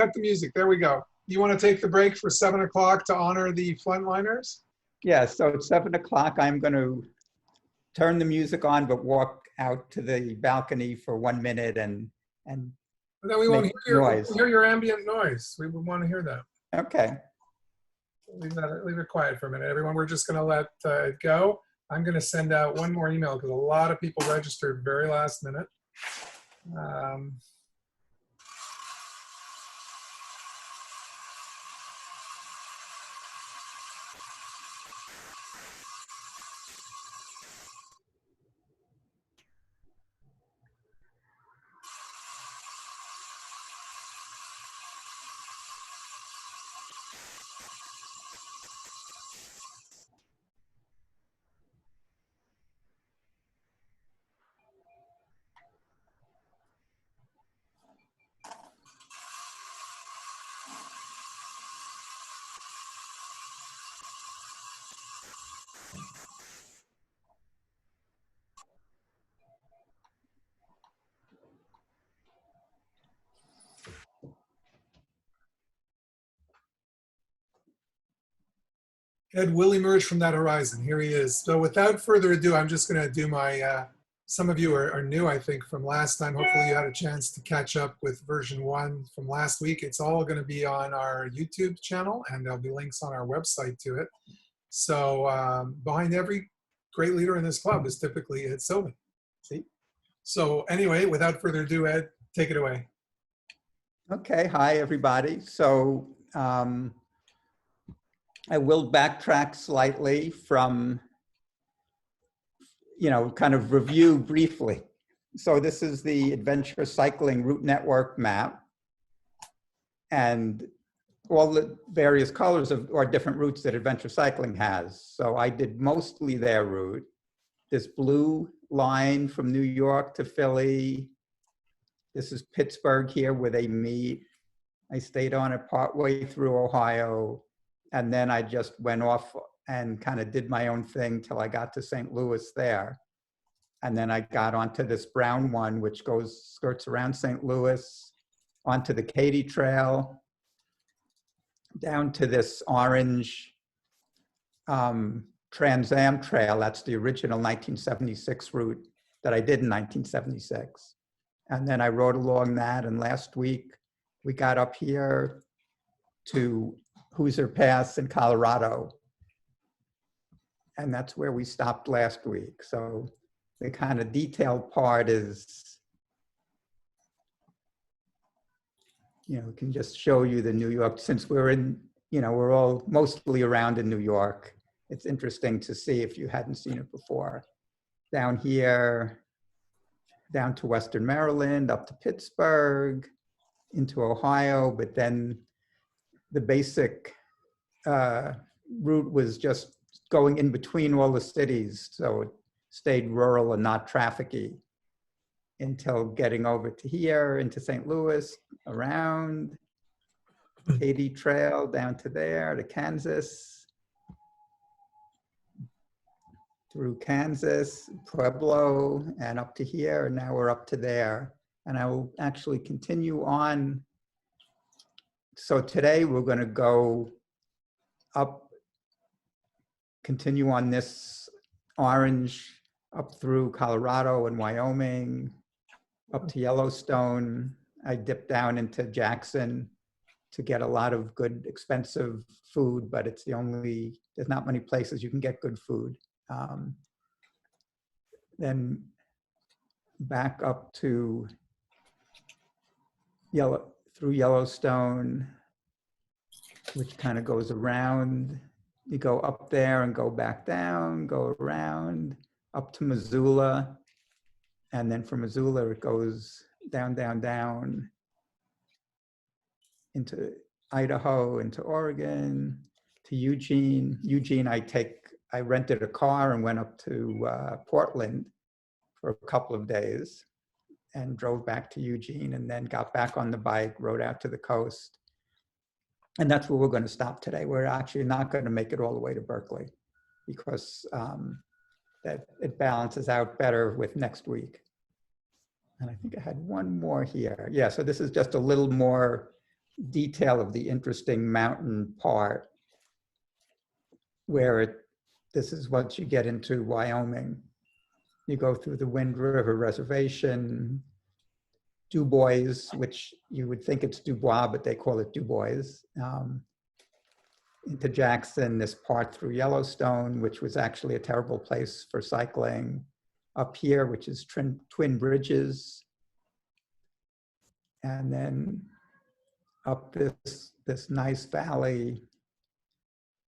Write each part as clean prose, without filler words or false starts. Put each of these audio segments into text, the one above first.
cut the music. There we go. You want to take the break for 7 o'clock to honor the frontliners? Yeah, so it's 7 o'clock. I'm going to turn the music on, but walk out to the balcony for 1 minute and then we won't hear your ambient noise. We would want to hear that. Okay. Leave it quiet for a minute, everyone. We're just going to let it go. I'm going to send out one more email because a lot of people registered very last minute. Ed will emerge from that horizon. Here he is. So without further ado, I'm just going to do my, some of you are new, I think, from last time. Hopefully you had a chance to catch up with version 1 from last week. It's all going to be on our YouTube channel, and there'll be links on our website to it. So behind every great leader in this club is typically Ed Sobin. See? So anyway, without further ado, Ed, take it away. Okay, hi everybody. So I will backtrack slightly from, kind of review briefly. So this is the adventure cycling route network map, and all the various colors or different routes that adventure cycling has. So I did mostly their route. This blue line from New York to Philly. This is Pittsburgh here where they meet. I stayed on it partway through Ohio. And then I just went off and kind of did my own thing till I got to St. Louis there. And then I got onto this brown one, which skirts around St. Louis, onto the Katy Trail, down to this orange Trans Am Trail. That's the original 1976 route that I did in 1976. And then I rode along that. And last week we got up here to Hoosier Pass in Colorado. And that's where we stopped last week. So the kind of detailed part is, can just show you the New York, since we're in, we're all mostly around in New York. It's interesting to see if you hadn't seen it before. Down here, down to Western Maryland, up to Pittsburgh, into Ohio, but then the basic route was just going in between all the cities. So it stayed rural and not trafficy until getting over to here, into St. Louis, around Katy Trail, down to there, to Kansas, through Kansas, Pueblo, and up to here, and now we're up to there. And I will actually continue on. So today we're going to go up, continue on this orange up through Colorado and Wyoming, up to Yellowstone. I dipped down into Jackson to get a lot of good, expensive food, but it's there's not many places you can get good food. Then back up to through Yellowstone, which kind of goes around. You go up there and go back down, go around, up to Missoula. And then from Missoula, it goes down, down, down into Idaho, into Oregon, to Eugene. Eugene, I rented a car and went up to Portland for a couple of days and drove back to Eugene, and then got back on the bike, rode out to the coast. And that's where we're going to stop today. We're actually not going to make it all the way to Berkeley because that it balances out better with next week. And I think I had one more here. Yeah, so this is just a little more detail of the interesting mountain part where this is once you get into Wyoming. You go through the Wind River Reservation, Du Bois, which you would think it's Dubois, but they call it Du Bois, into Jackson, this part through Yellowstone, which was actually a terrible place for cycling, up here, which is Twin Bridges, and then up this nice valley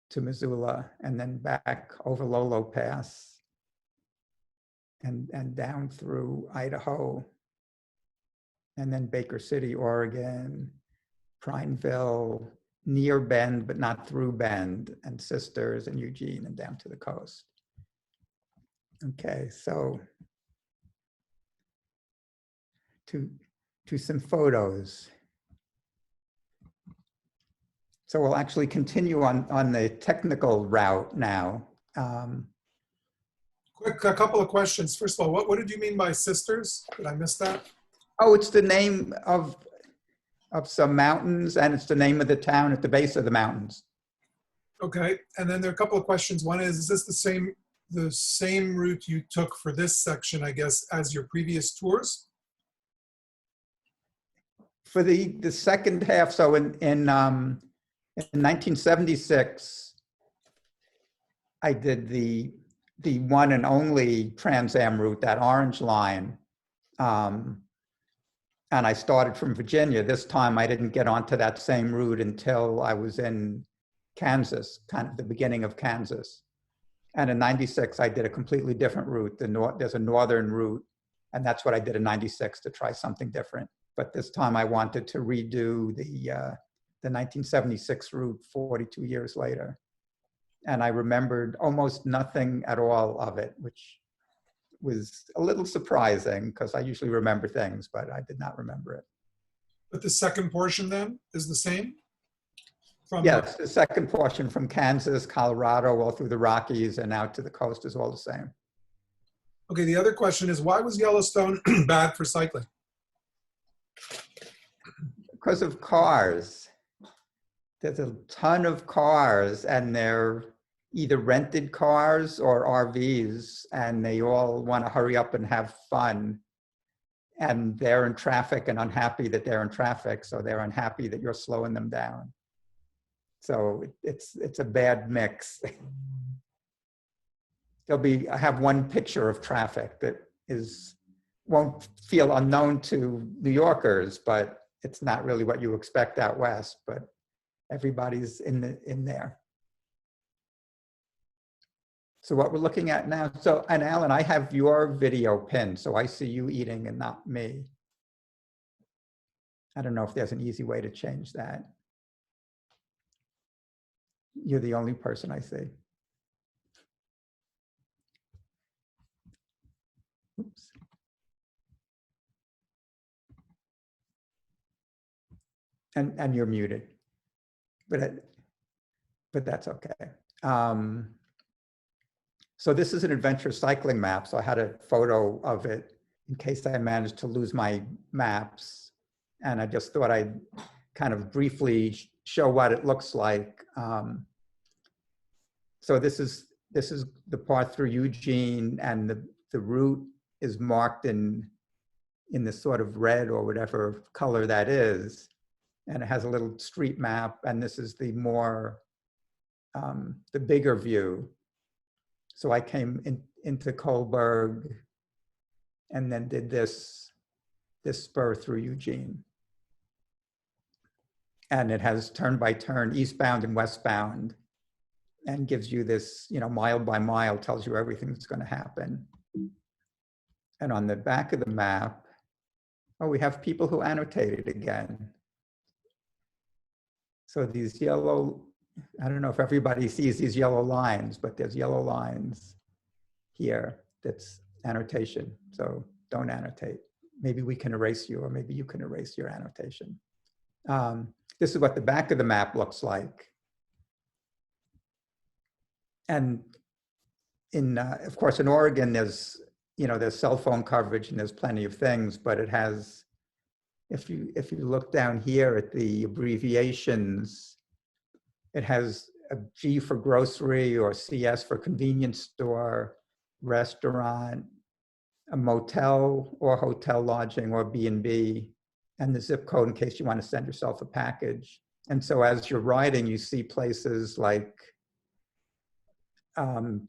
to Missoula, and then back over Lolo Pass, and down through Idaho, and then Baker City, Oregon, Prineville, near Bend, but not through Bend, and Sisters and Eugene, and down to the coast. Okay, so to some photos. So we'll actually continue on the technical route now. A couple of questions. First of all, what did you mean by Sisters? Did I miss that? Oh, it's the name of some mountains, and it's the name of the town at the base of the mountains. Okay, and then there are a couple of questions. One is this the same route you took for this section, I guess, as your previous tours? For the second half, so in 1976, I did the one and only Trans Am route, that orange line. And I started from Virginia. This time I didn't get onto that same route until I was in Kansas, kind of the beginning of Kansas. And in 96, I did a completely different route. There's a northern route, and that's what I did in 96 to try something different. But this time I wanted to redo the 1976 route 42 years later. And I remembered almost nothing at all of it, which was a little surprising because I usually remember things, but I did not remember it. But the second portion then is the same? Yes, the second portion from Kansas, Colorado, all through the Rockies and out to the coast is all the same. Okay, the other question is, why was Yellowstone bad for cycling? Because of cars. There's a ton of cars, and they're either rented cars or RVs, and they all want to hurry up and have fun. And they're in traffic and unhappy that they're in traffic, so they're unhappy that you're slowing them down. So it's a bad mix. I have one picture of traffic that won't feel unknown to New Yorkers, but it's not really what you expect out west, but everybody's in there. So what we're looking at now, and Alan, I have your video pinned, so I see you eating and not me. I don't know if there's an easy way to change that. You're the only person I see. Oops. And you're muted, but that's okay. So this is an adventure cycling map. So I had a photo of it in case I managed to lose my maps. And I just thought I'd kind of briefly show what it looks like. So this is the part through Eugene, and the route is marked in this sort of red or whatever color that is. And it has a little street map, and this is the more, the bigger view. So I came into Kohlberg and then did this spur through Eugene. And it has turn by turn, eastbound and westbound, and gives you this, mile by mile, tells you everything that's going to happen. And on the back of the map, we have people who annotated again. So these yellow, I don't know if everybody sees these yellow lines, but there's yellow lines here. That's annotation. So don't annotate. Maybe we can erase you, or maybe you can erase your annotation. This is what the back of the map looks like. And of course, in Oregon, there's cell phone coverage and there's plenty of things, but it has if you look down here at the abbreviations, it has a G for grocery, or CS for convenience store, restaurant, a motel or hotel lodging, or B&B, and the zip code in case you want to send yourself a package. And so as you're riding, you see places like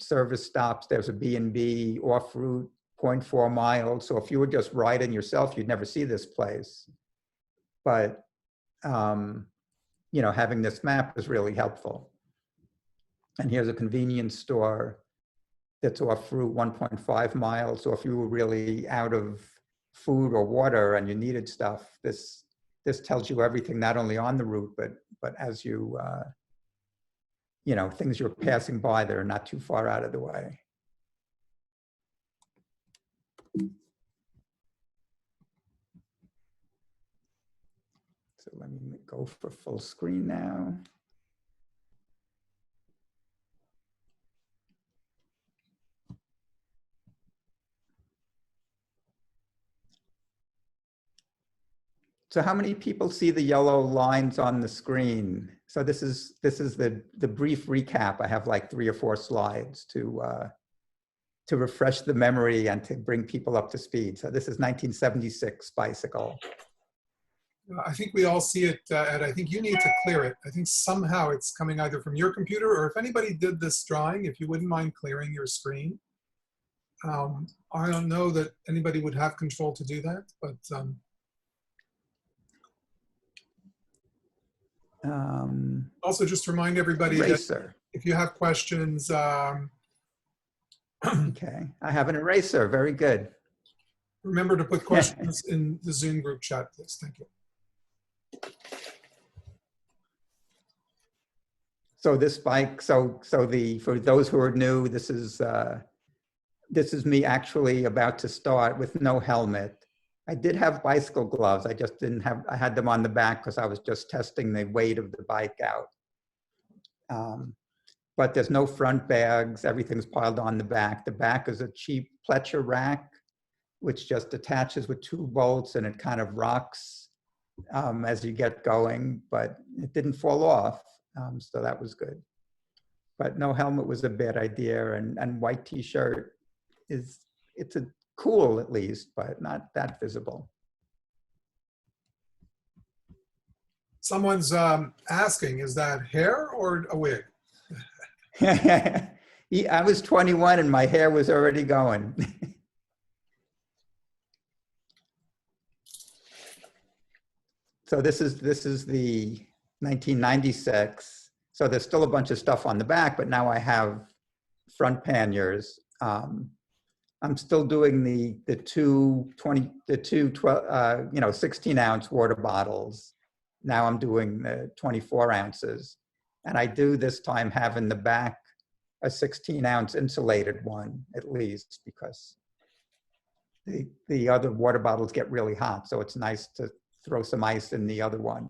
service stops. There's a B&B off route, 0.4 miles. So if you were just riding yourself, you'd never see this place. But you know, having this map is really helpful. And here's a convenience store that's off route 1.5 miles. So if you were really out of food or water and you needed stuff, this tells you everything, not only on the route, but as you, you know, things you're passing by that are not too far out of the way. So let me go for full screen now. So how many people see the yellow lines on the screen? So this is the brief recap. I have like 3 or 4 slides to refresh the memory and to bring people up to speed. So this is 1976 bicycle. I think we all see it, Ed. I think you need to clear it. I think somehow it's coming either from your computer, or if anybody did this drawing, if you wouldn't mind clearing your screen. I don't know that anybody would have control to do that, but also just remind everybody eraser. that if you have questions. Okay, I have an eraser, very good. Remember to put questions in the Zoom group chat, please. Thank you. So this bike, for those who are new, this is me actually about to start with no helmet. I did have bicycle gloves. I just didn't have, I had them on the back because I was just testing the weight of the bike out. But there's no front bags. Everything's piled on the back. The back is a cheap Pletcher rack, which just attaches with 2 bolts, and it kind of rocks as you get going, but it didn't fall off. So that was good. But no helmet was a bad idea, and white t-shirt it's a cool at least, but not that visible. Someone's asking, is that hair or a wig? I was 21 and my hair was already going. So this is the 1996. So there's still a bunch of stuff on the back, but now I have front panniers. I'm still doing the two 16-ounce water bottles. Now I'm doing the 24 ounces. And I do this time have in the back a 16-ounce insulated one, at least, because the other water bottles get really hot. So it's nice to throw some ice in the other one.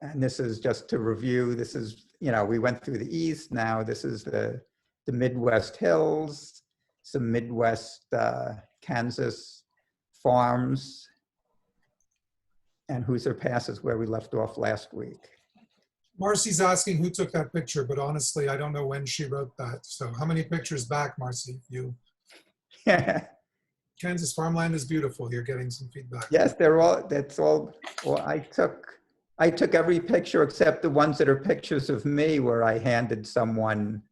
And this is just to review. This is, we went through the East. Now this is the Midwest hills, some Midwest Kansas farms, and Hoosier Pass is where we left off last week. Marcy's asking who took that picture, but honestly, I don't know when she wrote that. So how many pictures back, Marcy? You. Kansas farmland is beautiful. You're getting some feedback. Yes, that's all. Well, I took every picture except the ones that are pictures of me where I handed someone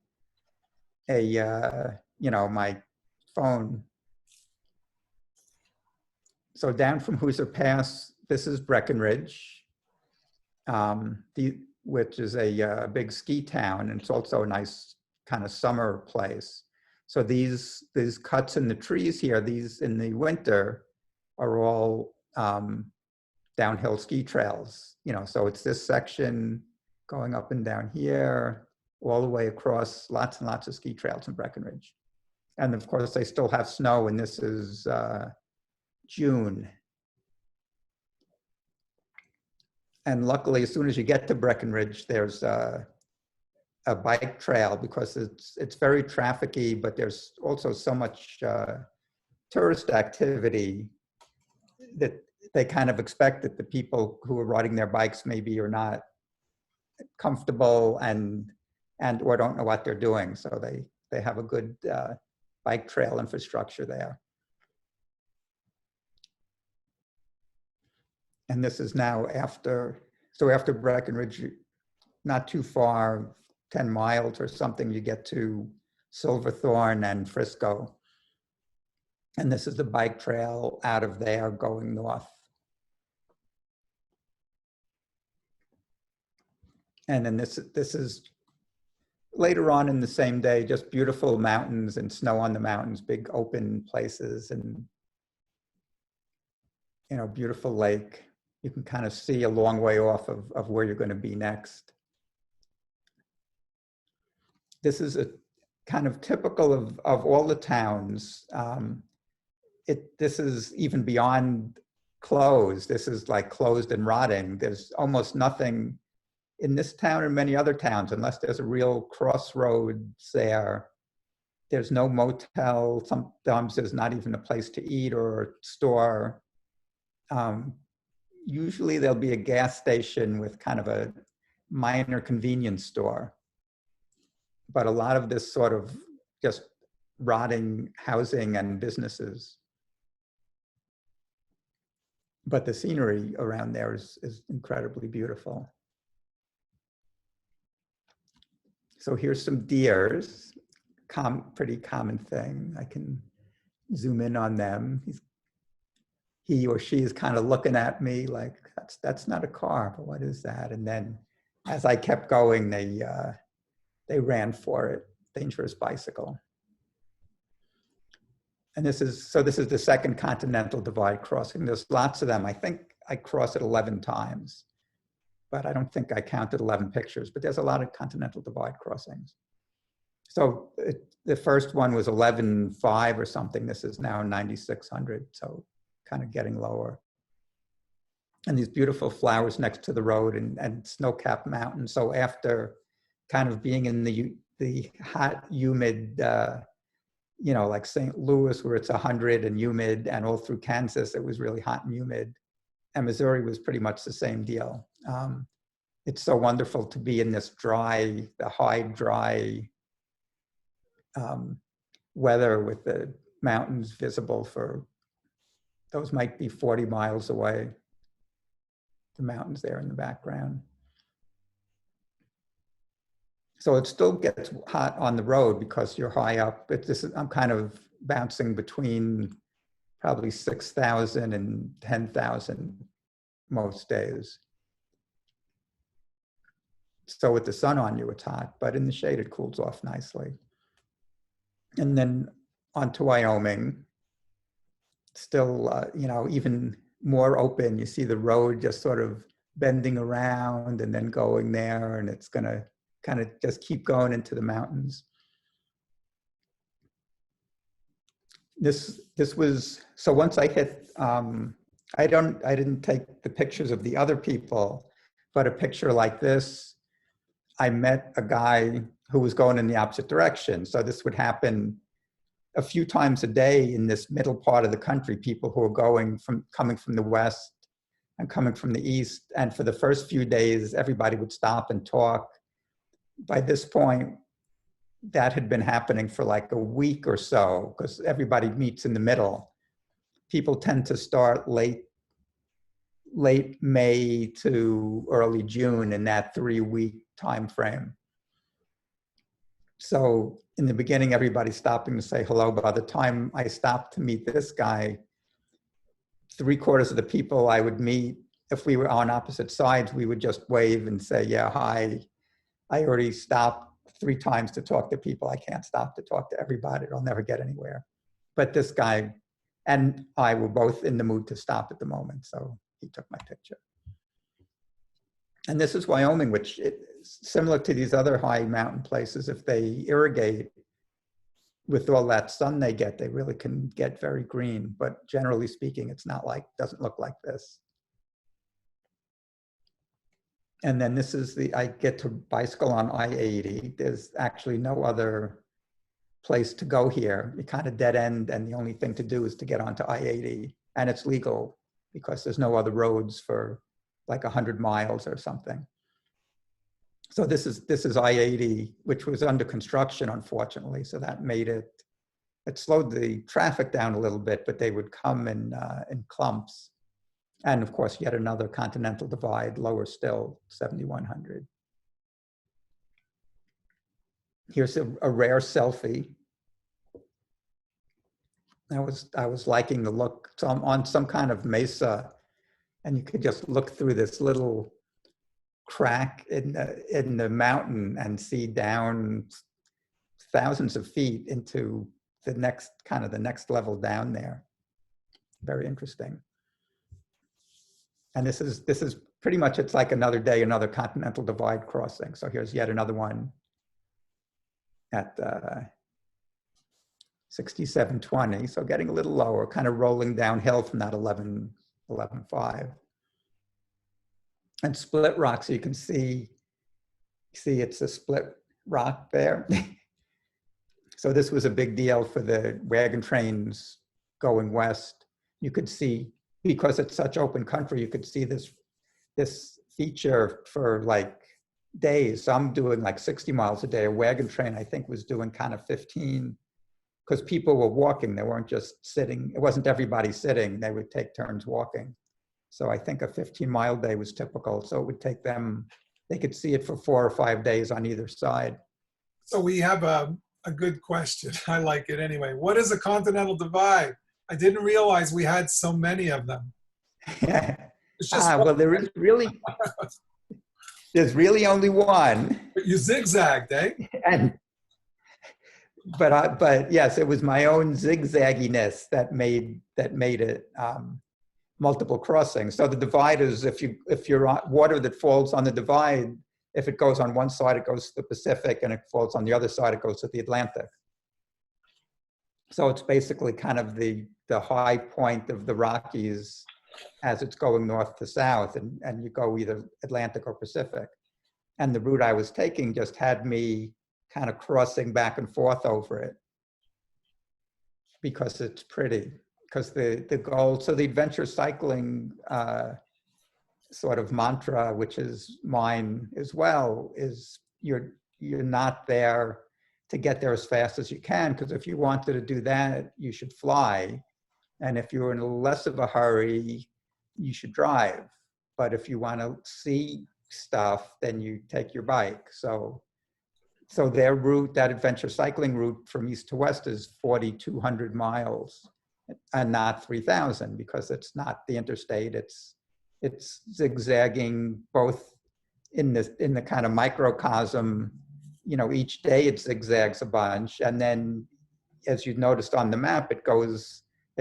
my phone. So down from Hoosier Pass, this is Breckenridge, which is a big ski town, and it's also a nice kind of summer place. So these cuts in the trees here, these in the winter, are all downhill ski trails. So it's this section going up and down here, all the way across, lots and lots of ski trails in Breckenridge. And of course, they still have snow, and this is June. And luckily, as soon as you get to Breckenridge, there's a bike trail because it's very trafficky, but there's also so much tourist activity that they kind of expect that the people who are riding their bikes maybe are not comfortable and or don't know what they're doing. So they have a good bike trail infrastructure there. And this is now after Breckenridge, not too far, 10 miles or something, you get to Silverthorne and Frisco. And this is the bike trail out of there going north. And then this is later on in the same day, just beautiful mountains and snow on the mountains, big open places, and beautiful lake. You can kind of see a long way off of where you're going to be next. This is a kind of typical of all the towns. This is even beyond closed. This is like closed and rotting. There's almost nothing in this town or many other towns, unless there's a real crossroads there. There's no motel. Sometimes there's not even a place to eat or store. Usually there'll be a gas station with kind of a minor convenience store. But a lot of this sort of just rotting housing and businesses. But the scenery around there is incredibly beautiful. So here's some deers, pretty common thing. I can zoom in on them. He or she is kind of looking at me like, that's not a car, but what is that? And then as I kept going, they ran for it. Dangerous bicycle. And this is the second Continental Divide crossing. There's lots of them. I think I crossed it 11 times, but I don't think I counted 11 pictures, but there's a lot of Continental Divide crossings. So the first one was 11.5 or something. This is now 9,600, so kind of getting lower. And these beautiful flowers next to the road and snow-capped mountains. So after kind of being in the hot, humid, like St. Louis, where it's 100 and humid, and all through Kansas, it was really hot and humid. And Missouri was pretty much the same deal. It's so wonderful to be in this dry weather with the mountains visible for, those might be 40 miles away, the mountains there in the background. So it still gets hot on the road because you're high up. I'm kind of bouncing between probably 6,000 and 10,000 most days. So with the sun on you, it's hot, but in the shade, it cools off nicely. And then on to Wyoming, still, even more open. You see the road just sort of bending around and then going there, and it's gonna kind of just keep going into the mountains. This was, so once I hit, I didn't take the pictures of the other people, but a picture like this, I met a guy who was going in the opposite direction. So this would happen a few times a day in this middle part of the country, people who are coming from the west and coming from the east. And for the first few days, everybody would stop and talk. By this point, that had been happening for like a week or so, because everybody meets in the middle. People tend to start late May to early June in that 3-week time frame. So in the beginning, everybody's stopping to say hello. By the time I stopped to meet this guy, 3/4 of the people I would meet, if we were on opposite sides, we would just wave and say, yeah, hi. I already stopped 3 times to talk to people. I can't stop to talk to everybody. I'll never get anywhere. But this guy and I were both in the mood to stop at the moment. So he took my picture. And this is Wyoming, which is similar to these other high mountain places. If they irrigate with all that sun they get, they really can get very green. But generally speaking, it's not like, doesn't look like this. And then this is I get to bicycle on I-80. There's actually no other place to go here. You kind of dead end, and the only thing to do is to get onto I-80, and it's legal because there's no other roads for like 100 miles or something. So this is I-80, which was under construction, unfortunately. So that made it slowed the traffic down a little bit, but they would come in clumps. And of course, yet another continental divide, lower still, 7,100. Here's a rare selfie. I was liking the look. So I'm on some kind of mesa, and you could just look through this little crack in the mountain and see down thousands of feet into the next level down there. Very interesting. And this is pretty much, it's like another day, another continental divide crossing. So here's yet another one at 6720. So getting a little lower, kind of rolling downhill from that 11.5. And split rock, so you can see it's a split rock there. So this was a big deal for the wagon trains going west. You could see, because it's such open country, you could see this feature for like days. So I'm doing like 60 miles a day. A wagon train, I think, was doing kind of 15, because people were walking. They weren't just sitting. It wasn't everybody sitting. They would take turns walking. So I think a 15-mile day was typical. So it would take them, they could see it for 4 or 5 days on either side. So we have a good question. I like it anyway. What is a continental divide? I didn't realize we had so many of them. It's just well, there's really only one. You zigzagged, eh? But yes, it was my own zigzagginess that made it multiple crossings. So the divide is, if you're on water that falls on the divide, if it goes on one side, it goes to the Pacific, and it falls on the other side, it goes to the Atlantic. So it's basically kind of the high point of the Rockies as it's going north to south, and you go either Atlantic or Pacific. And the route I was taking just had me kind of crossing back and forth over it because it's pretty. Because the goal, so the adventure cycling sort of mantra, which is mine as well, is you're not there to get there as fast as you can, because if you wanted to do that, you should fly. And if you're in less of a hurry, you should drive. But if you want to see stuff, then you take your bike. So their route, that adventure cycling route from east to west, is 4,200 miles. And not 3,000, because it's not the interstate. It's zigzagging both in the kind of microcosm. You know, each day it zigzags a bunch, and then, as you noticed on the map, it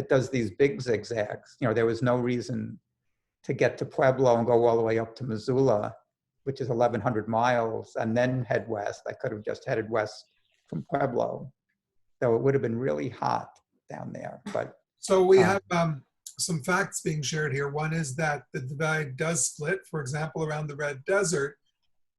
does these big zigzags. You know, there was no reason to get to Pueblo and go all the way up to Missoula, which is 1,100 miles, and then head west. I could have just headed west from Pueblo, though it would have been really hot down there. But so we have some facts being shared here. One is that the divide does split, for example, around the Red Desert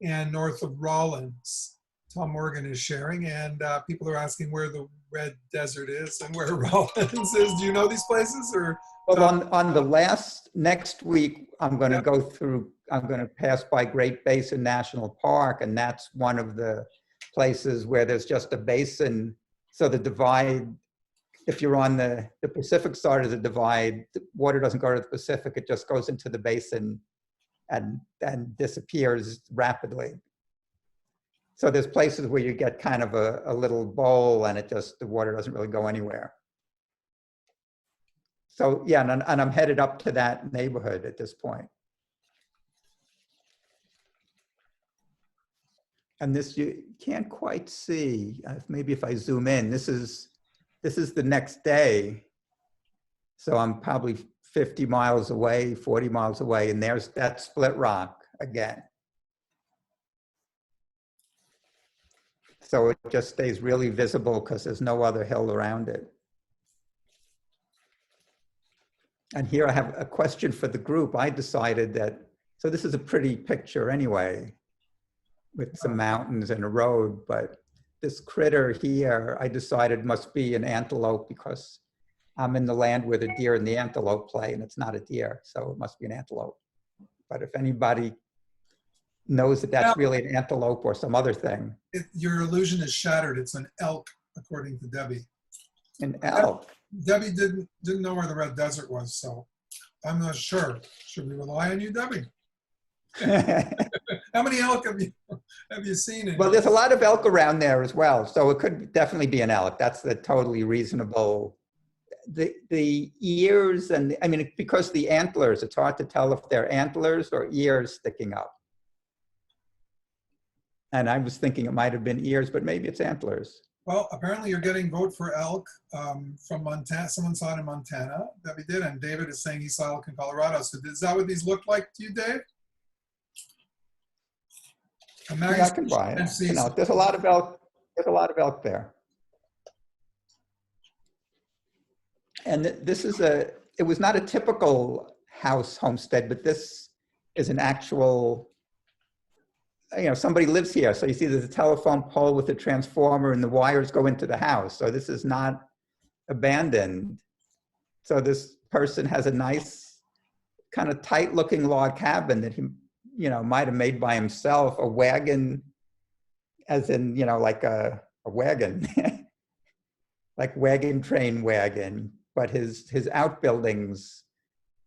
and north of Rawlins. Tom Morgan is sharing, and people are asking where the Red Desert is and where Rawlins is. Do you know these places? Or well, on the next week, I'm going to pass by Great Basin National Park, and that's one of the places where there's just a basin. So the divide, if you're on the Pacific side of the divide, the water doesn't go to the Pacific, it just goes into the basin and disappears rapidly. So there's places where you get kind of a little bowl, and the water doesn't really go anywhere. So yeah, and I'm headed up to that neighborhood at this point. And this, you can't quite see, maybe if I zoom in, this is the next day. So I'm probably 50 miles away, 40 miles away, and there's that split rock again. So it just stays really visible because there's no other hill around it. And here I have a question for the group. I decided that, so this is a pretty picture anyway, with some mountains and a road, but this critter here, I decided must be an antelope because I'm in the land where the deer and the antelope play, and it's not a deer, so it must be an antelope. But if anybody knows that that's really an antelope or some other thing. Your illusion is shattered. It's an elk, according to Debbie. An elk? Debbie didn't know where the Red Desert was, so I'm not sure. Should we rely on you, Debbie? How many elk have you seen? Well, there's a lot of elk around there as well, so it could definitely be an elk. That's the totally reasonable. The ears and I mean, because the antlers, it's hard to tell if they're antlers or ears sticking up. And I was thinking it might have been ears, but maybe it's antlers. Well, apparently you're getting vote for elk from Montana. Someone saw it in Montana. Debbie did, and David is saying he saw elk in Colorado. So is that what these look like to you, Dave? Yeah, I can buy it. You know, there's a lot of elk. There's a lot of elk there. And this is it was not a typical house homestead, but this is an actual, you know, somebody lives here. So you see there's a telephone pole with a transformer and the wires go into the house. So this is not abandoned. So this person has a nice kind of tight looking log cabin that he, you know, might have made by himself, a wagon, as in, you know, like a wagon, like wagon train wagon. But his outbuildings,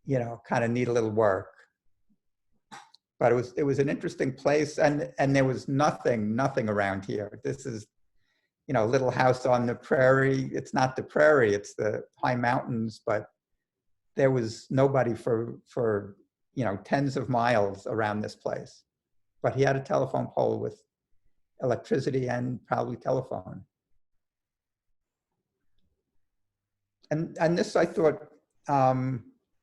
you know, kind of need a little work. But it was an interesting place, and there was nothing around here. This is, you know, a little house on the prairie. It's not the prairie, it's the high mountains, but there was nobody for you know, tens of miles around this place. But he had a telephone pole with electricity and probably telephone. And this, I thought. The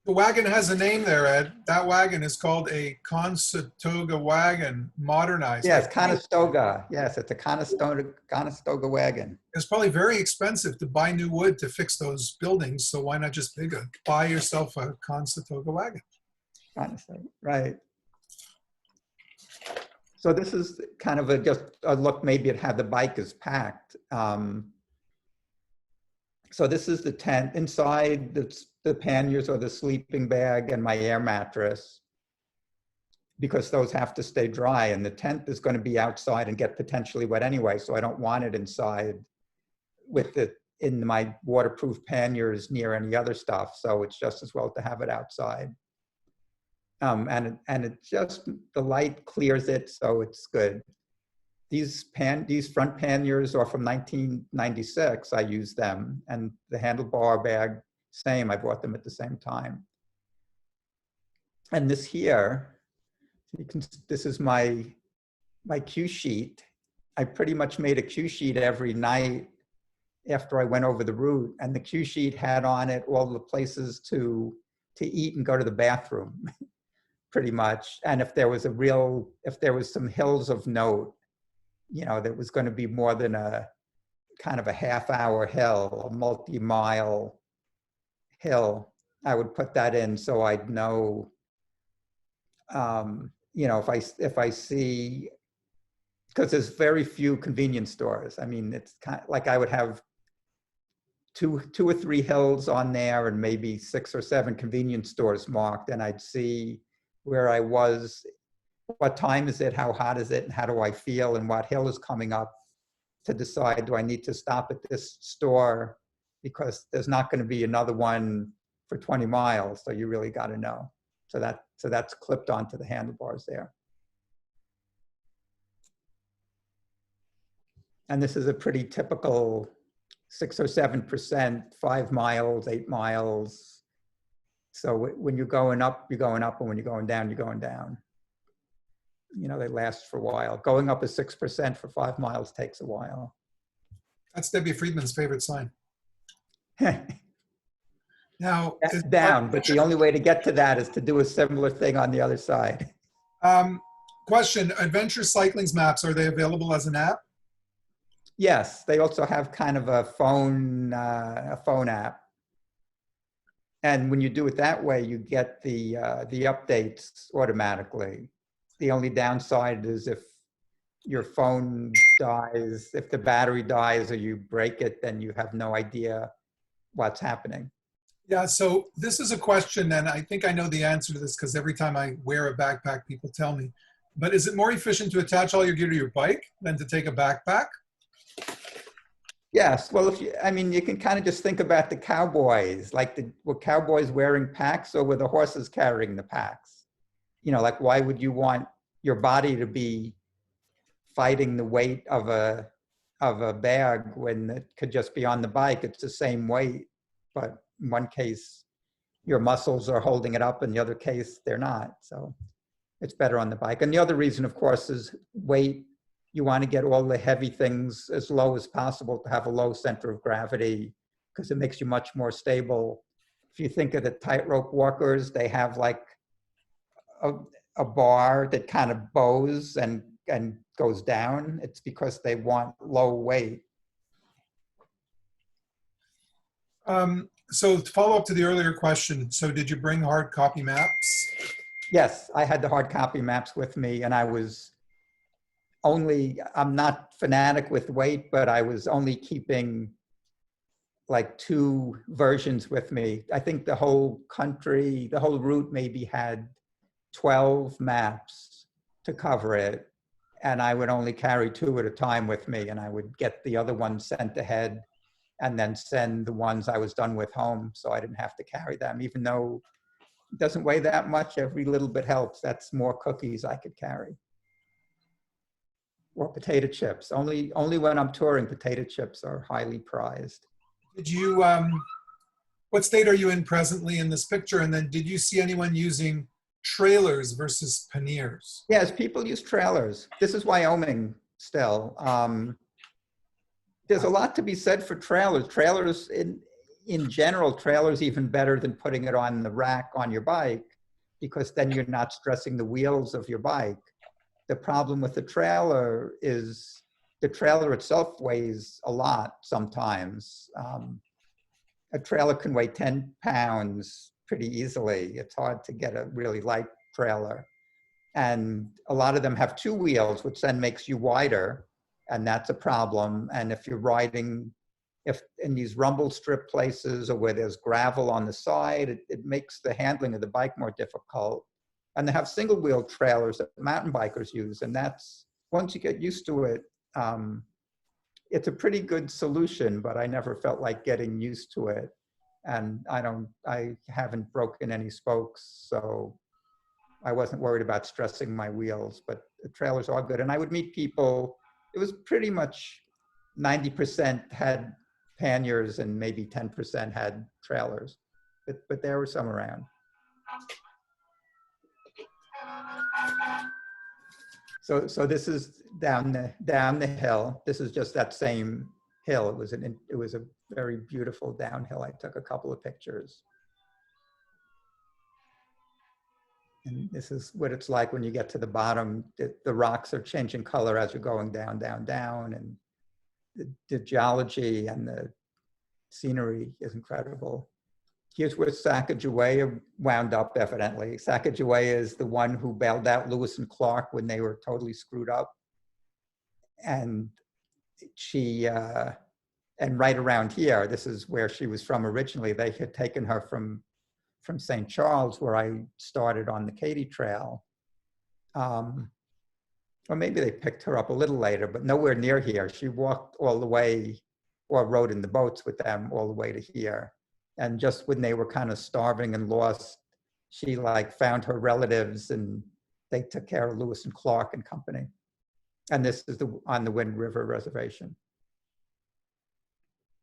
wagon has a name there, Ed. That wagon is called a Conestoga wagon, modernized. Yes, Conestoga. Yes, it's a Conestoga wagon. It's probably very expensive to buy new wood to fix those buildings, so why not just buy yourself a Conestoga wagon? Honestly, right. So this is kind of just a look maybe at how the bike is packed. So this is the tent. Inside, the panniers or the sleeping bag and my air mattress, because those have to stay dry. And the tent is going to be outside and get potentially wet anyway, so I don't want it inside in my waterproof panniers near any other stuff. So it's just as well to have it outside. And it just, the light clears it, so it's good. These front panniers are from 1996. I use them, and the handlebar bag, same. I bought them at the same time. And this here, this is my cue sheet. I pretty much made a cue sheet every night after I went over the route, and the cue sheet had on it all the places to eat and go to the bathroom, pretty much. And if there was some hills of note, you know, that was going to be more than a kind of a half-hour hill, a multi-mile hill, I would put that in so I'd know, you know, if I see, because there's very few convenience stores. I mean, it's kind of like I would have two or three hills on there and maybe 6 or 7 convenience stores marked, and I'd see where I was. What time is it? How hot is it? And how do I feel? And what hill is coming up to decide, do I need to stop at this store? Because there's not going to be another one for 20 miles. So you really got to know. So that's clipped onto the handlebars there. And this is a pretty typical 6 or 7%, 5 miles, 8 miles. So when you're going up, you're going up. And when you're going down, you're going down. You know, they last for a while. Going up is 6% for 5 miles takes a while. That's Debbie Friedman's favorite sign. Now, that's down, but the only way to get to that is to do a similar thing on the other side. Question, Adventure Cycling's maps, are they available as an app? Yes, they also have kind of a phone app. And when you do it that way, you get the updates automatically. The only downside is if your phone dies, if the battery dies or you break it, then you have no idea what's happening. Yeah, so this is a question, and I think I know the answer to this because every time I wear a backpack, people tell me. But is it more efficient to attach all your gear to your bike than to take a backpack? Yes, well, if you, I mean, you can kind of just think about the cowboys, like were cowboys wearing packs or were the horses carrying the packs? You know, like why would you want your body to be fighting the weight of a bag when it could just be on the bike? It's the same weight, but in one case your muscles are holding it up, in the other case they're not. So it's better on the bike. And the other reason, of course, is weight. You want to get all the heavy things as low as possible to have a low center of gravity because it makes you much more stable. If you think of the tightrope walkers, they have like a, a bar that kind of bows and goes down. It's because they want low weight. So to follow up to the earlier question, so did you bring hard copy maps? Yes, I had the hard copy maps with me, and I was only, I'm not fanatic with weight, but I was only keeping like 2 versions with me. I think the whole country, the whole route maybe had 12 maps to cover it. And I would only carry 2 at a time with me, and I would get the other ones sent ahead and then send the ones I was done with home so I didn't have to carry them. Even though it doesn't weigh that much, every little bit helps. That's more cookies I could carry. Or potato chips. Only when I'm touring, potato chips are highly prized. Did you, what state are you in presently in this picture? And then did you see anyone using trailers versus panniers? Yes, people use trailers. This is Wyoming still. There's a lot to be said for trailers. Trailers, in general, trailers even better than putting it on the rack on your bike, because then you're not stressing the wheels of your bike. The problem with the trailer is the trailer itself weighs a lot sometimes. A trailer can weigh 10 pounds pretty easily. It's hard to get a really light trailer. And a lot of them have 2 wheels, which then makes you wider, and that's a problem. And if you're riding, if in these rumble strip places or where there's gravel on the side, it makes the handling of the bike more difficult. And they have single wheel trailers that mountain bikers use. And that's, once you get used to it, it's a pretty good solution, but I never felt like getting used to it. And I haven't broken any spokes, so I wasn't worried about stressing my wheels, but the trailers are good. And I would meet people, it was pretty much 90% had panniers and maybe 10% had trailers, but there were some around. So this is down the hill. This is just that same hill. It was a very beautiful downhill. I took a couple of pictures. And this is what it's like when you get to the bottom. The rocks are changing color as you're going down, down, down. And the geology and the scenery is incredible. Here's where Sacagawea wound up, evidently. Sacagawea is the one who bailed out Lewis and Clark when they were totally screwed up. And and right around here, this is where she was from originally. They had taken her from St. Charles, where I started on the Katy Trail. Or maybe they picked her up a little later, but nowhere near here. She walked all the way, or rode in the boats with them all the way to here. And just when they were kind of starving and lost, she like found her relatives and they took care of Lewis and Clark and company. And this is on the Wind River Reservation.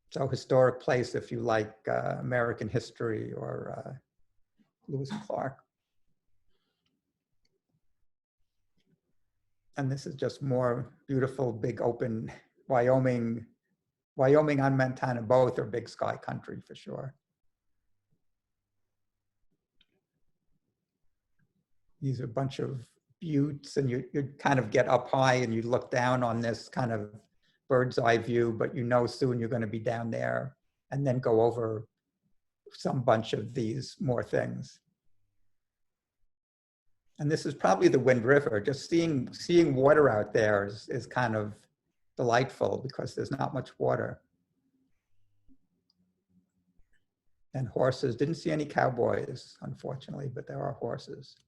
So historic place if you like American history or Lewis and Clark. And this is just more beautiful, big open Wyoming and Montana both are big sky country for sure. These are a bunch of buttes, and you kind of get up high and you look down on this kind of bird's eye view, but you know soon you're going to be down there and then go over some bunch of these more things. And this is probably the Wind River. Just seeing water out there is kind of delightful because there's not much water. and horses. Didn't see any cowboys, unfortunately, but there are horses.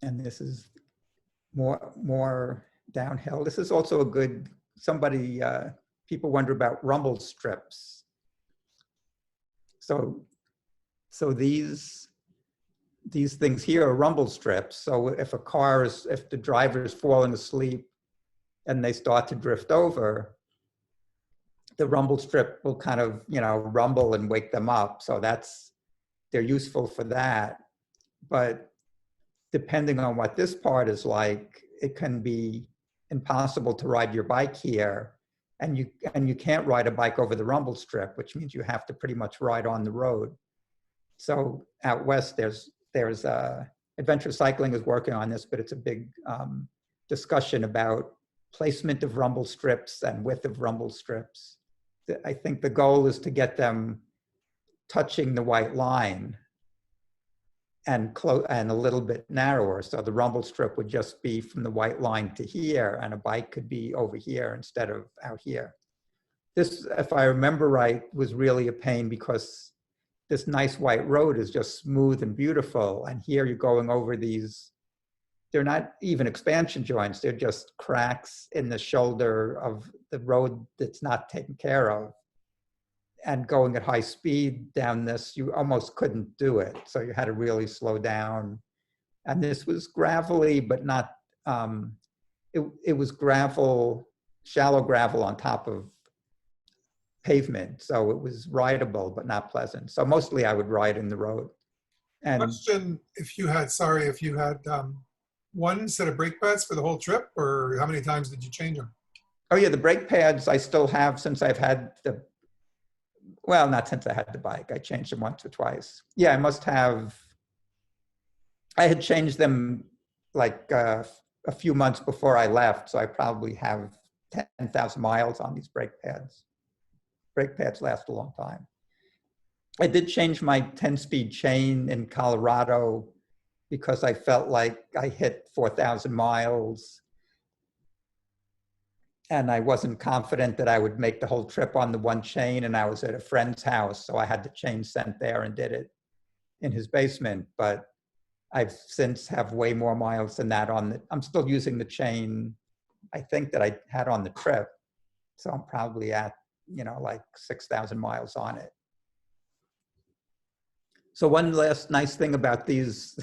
And this is more downhill. This is also a good, people wonder about rumble strips. So these things here are rumble strips. So if the driver is falling asleep and they start to drift over, the rumble strip will kind of, rumble and wake them up. So they're useful for that. But depending on what this part is like, it can be impossible to ride your bike here. And you can't ride a bike over the rumble strip, which means you have to pretty much ride on the road. So out west, there's Adventure Cycling is working on this, but it's a big discussion about placement of rumble strips and width of rumble strips. I think the goal is to get them touching the white line and a little bit narrower. So the rumble strip would just be from the white line to here, and a bike could be over here instead of out here. This, if I remember right, was really a pain because this nice white road is just smooth and beautiful. And here you're going over these, they're not even expansion joints, they're just cracks in the shoulder of the road that's not taken care of. And going at high speed down this, you almost couldn't do it. So you had to really slow down. And this was gravelly, but not, it was gravel, shallow gravel on top of pavement. So it was rideable, but not pleasant. So mostly I would ride in the road. And Question, if you had one set of brake pads for the whole trip, or how many times did you change them? oh yeah, the brake pads I still have since I've had well, not since I had the bike. I changed them once or twice. Yeah, I had changed them like a few months before I left. So I probably have 10,000 miles on these brake pads. Brake pads last a long time. I did change my 10-speed chain in Colorado because I felt like I hit 4,000 miles and I wasn't confident that I would make the whole trip on the one chain, and I was at a friend's house, so I had the chain sent there and did it in his basement. But I've since have way more miles than that I'm still using the chain, I think, that I had on the trip. So I'm probably at, like 6,000 miles on it. So one last nice thing about these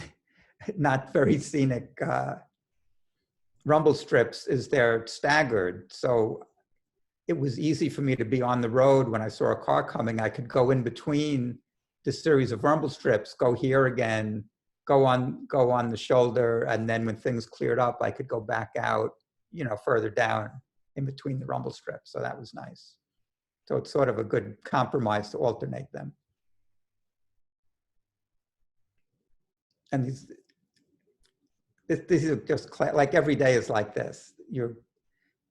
not very scenic rumble strips is they're staggered. So it was easy for me to be on the road. When I saw a car coming, I could go in between the series of rumble strips, go here again, go on the shoulder. And then when things cleared up, I could go back out, further down in between the rumble strips. So that was nice. So it's sort of a good compromise to alternate them. And these are just like every day is like this.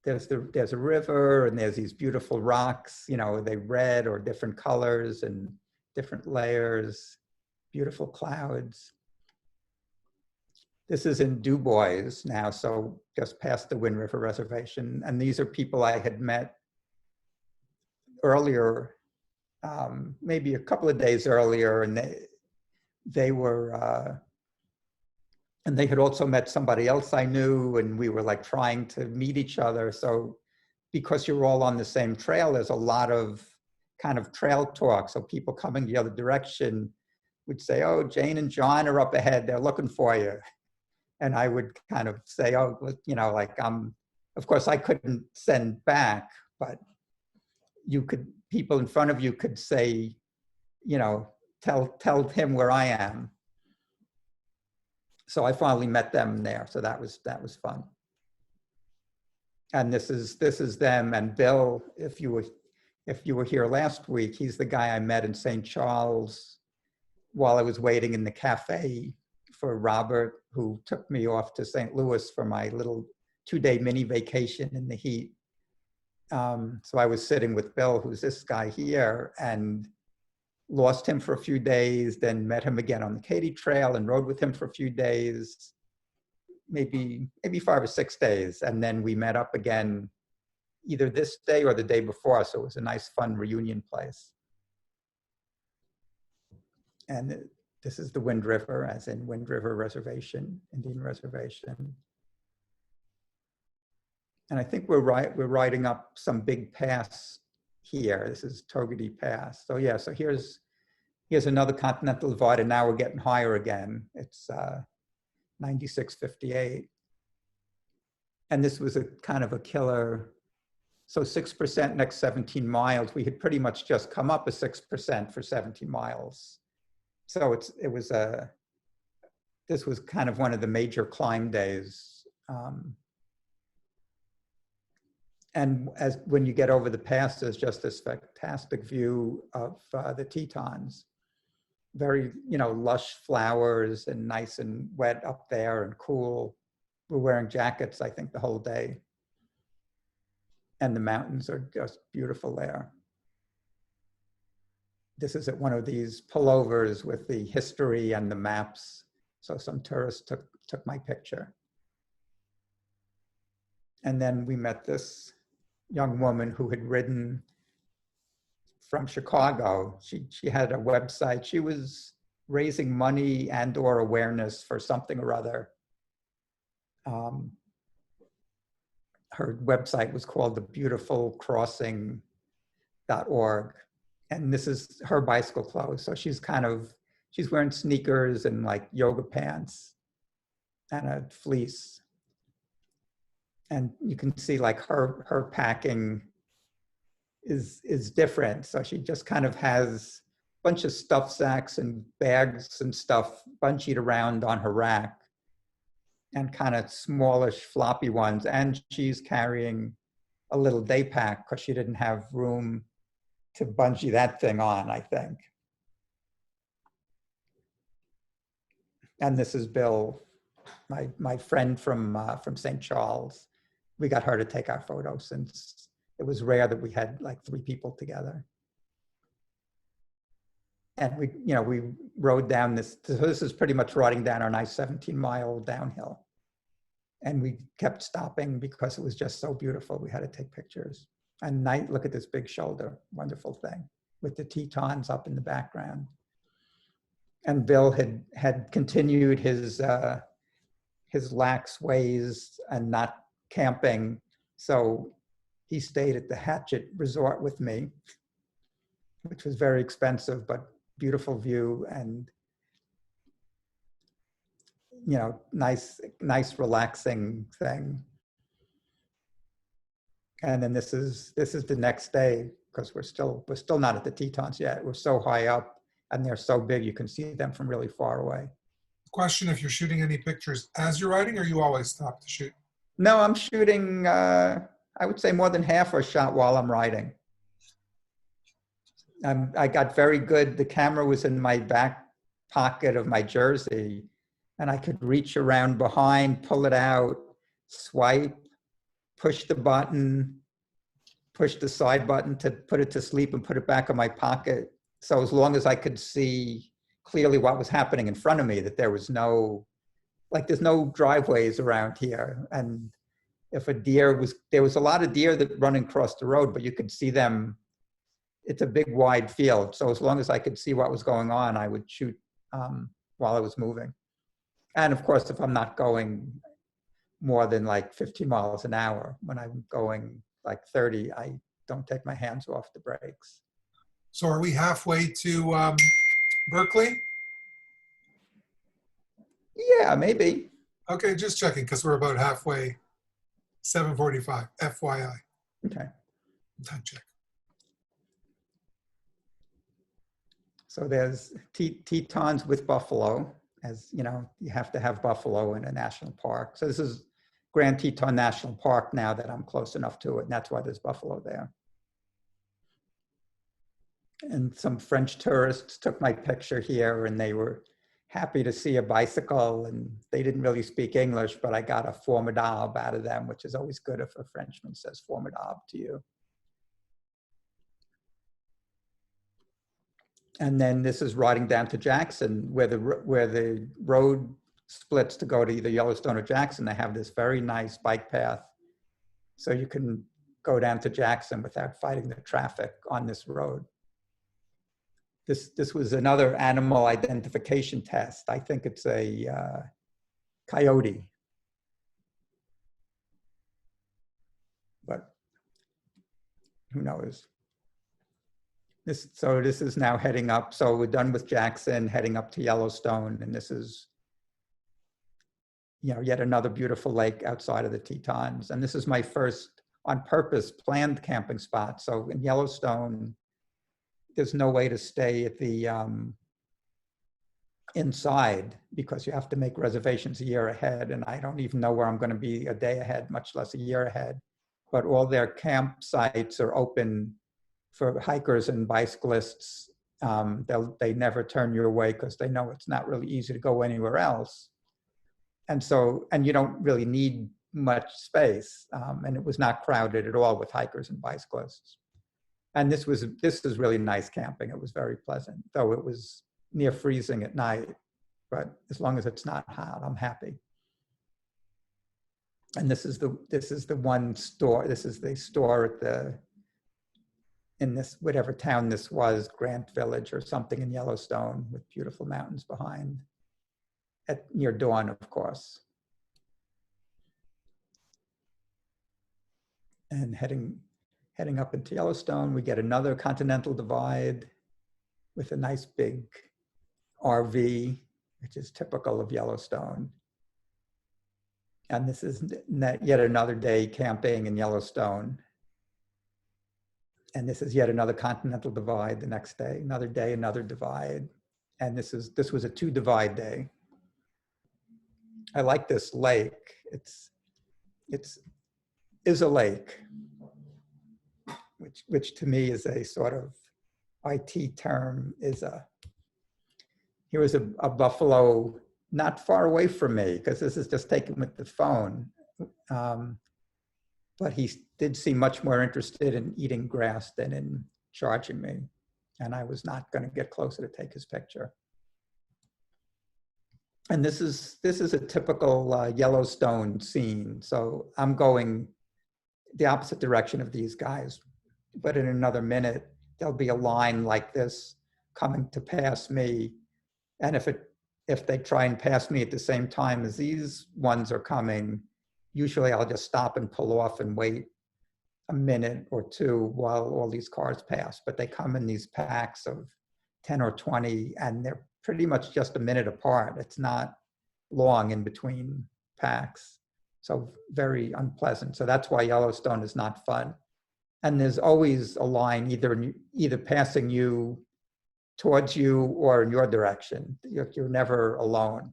There's a river and there's these beautiful rocks, they red or different colors and different layers, beautiful clouds. This is in Du Bois now, so just past the Wind River Reservation. And these are people I had met earlier, maybe a couple of days earlier, and they were, and they had also met somebody else I knew, and we were like trying to meet each other. So because you're all on the same trail, there's a lot of kind of trail talk. So people coming the other direction would say, oh, Jane and John are up ahead, they're looking for you. And I would kind of say, oh, like of course I couldn't send back, but people in front of you could say, tell him where I am. So I finally met them there. So that was fun. And this is them. And Bill, if you were here last week, he's the guy I met in St. Charles while I was waiting in the cafe for Robert, who took me off to St. Louis for my little 2-day mini vacation in the heat. So I was sitting with Bill, who's this guy here, and lost him for a few days, then met him again on the Katy Trail and rode with him for a few days, maybe 5 or 6 days. And then we met up again either this day or the day before. So it was a nice, fun reunion place. And this is the Wind River, as in Wind River Reservation, Indian Reservation. And I think we're riding up some big pass here. This is Togadi Pass. So yeah, so here's another continental divide, and now we're getting higher again. It's 9658. And this was a kind of a killer. So 6% next 17 miles. We had pretty much just come up a 6% for 17 miles. So this was kind of one of the major climb days. And when you get over the pass, there's just this fantastic view of the Tetons. Very, lush flowers and nice and wet up there and cool. We're wearing jackets, I think, the whole day. And the mountains are just beautiful there. This is at one of these pullovers with the history and the maps. So some tourists took my picture. And then we met this young woman who had ridden from Chicago. She had a website. She was raising money and or awareness for something or other. Her website was called thebeautifulcrossing.org. And this is her bicycle clothes. So she's wearing sneakers and like yoga pants and a fleece. And you can see like her packing is different. So she just kind of has a bunch of stuff sacks and bags and stuff bunchied around on her rack, and kind of smallish floppy ones. And she's carrying a little day pack because she didn't have room to bungee that thing on, I think. And this is Bill, my friend from St. Charles. We got her to take our photo since it was rare that we had like 3 people together. And we rode down this. So this is pretty much riding down our nice 17-mile downhill. And we kept stopping because it was just so beautiful. We had to take pictures. And look at this big shoulder, wonderful thing, with the Tetons up in the background. And Bill had continued his lax ways and not camping. So he stayed at the Hatchet Resort with me, which was very expensive, but beautiful view and, nice relaxing thing. And then this is the next day, because we're still not at the Tetons yet. We're so high up and they're so big, you can see them from really far away. Question, if you're shooting any pictures as you're riding, or you always stop to shoot? No, I'm shooting, I would say more than half are shot while I'm riding. I got very good. The camera was in my back pocket of my jersey, and I could reach around behind, pull it out, swipe, push the button, push the side button to put it to sleep and put it back in my pocket. So as long as I could see clearly what was happening in front of me, that there's no driveways around here. And if there was a lot of deer that running across the road, but you could see them. It's a big wide field. So as long as I could see what was going on, I would shoot while I was moving. And of course, if I'm not going more than like 50 miles an hour, when I'm going like 30, I don't take my hands off the brakes. So are we halfway to Berkeley? Yeah, maybe. Okay, just checking, because we're about halfway. 7:45, FYI. Okay. Time check. So there's Tetons with buffalo. As you know, you have to have buffalo in a national park. So this is Grand Teton National Park now that I'm close enough to it, and that's why there's buffalo there. And some French tourists took my picture here, and they were happy to see a bicycle, and they didn't really speak English, but I got a formidable out of them, which is always good if a Frenchman says formidable to you. And then this is riding down to Jackson, where the road splits to go to either Yellowstone or Jackson. They have this very nice bike path. So you can go down to Jackson without fighting the traffic on this road. This was another animal identification test. I think it's a coyote. But who knows? So this is now heading up. So we're done with Jackson, heading up to Yellowstone, and this is, yet another beautiful lake outside of the Tetons. And this is my first, on purpose, planned camping spot. So in Yellowstone, there's no way to stay at the inside because you have to make reservations a year ahead, and I don't even know where I'm going to be a day ahead, much less a year ahead. But all their campsites are open for hikers and bicyclists. They never turn you away because they know it's not really easy to go anywhere else. And you don't really need much space. And it was not crowded at all with hikers and bicyclists. And this is really nice camping. It was very pleasant, though it was near freezing at night. But as long as it's not hot, I'm happy. And this is the one store. This is the store in this, whatever town this was, Grant Village or something in Yellowstone, with beautiful mountains behind, near dawn, of course. And heading up into Yellowstone, we get another Continental Divide with a nice big RV, which is typical of Yellowstone. And this is yet another day camping in Yellowstone. And this is yet another Continental Divide the next day, another day, another divide. And this was a 2-divide day. I like this lake. It's a lake, which to me is a sort of IT term. Here was a buffalo not far away from me, because this is just taken with the phone. But he did seem much more interested in eating grass than in charging me. And I was not going to get closer to take his picture. And this is a typical Yellowstone scene. So I'm going the opposite direction of these guys. But in another minute, there'll be a line like this coming to pass me. And if they try and pass me at the same time as these ones are coming, usually I'll just stop and pull off and wait a minute or two while all these cars pass. But they come in these packs of 10 or 20, and they're pretty much just a minute apart. It's not long in between packs. So very unpleasant. So that's why Yellowstone is not fun. And there's always a line either passing you, towards you, or in your direction. You're never alone.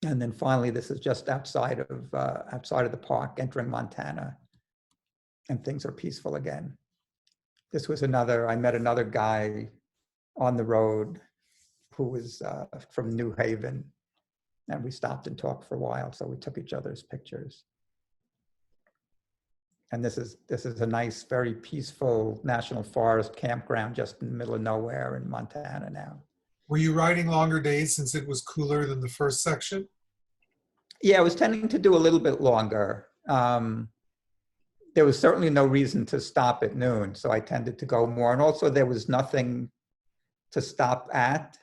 And then finally, this is just outside of the park, entering Montana, and things are peaceful again. This was I met another guy on the road who was from New Haven, and we stopped and talked for a while, so we took each other's pictures. And this is a nice, very peaceful national forest campground just in the middle of nowhere in Montana now. Were you riding longer days since it was cooler than the first section? Yeah, I was tending to do a little bit longer. There was certainly no reason to stop at noon, so I tended to go more. And also there was nothing to stop at.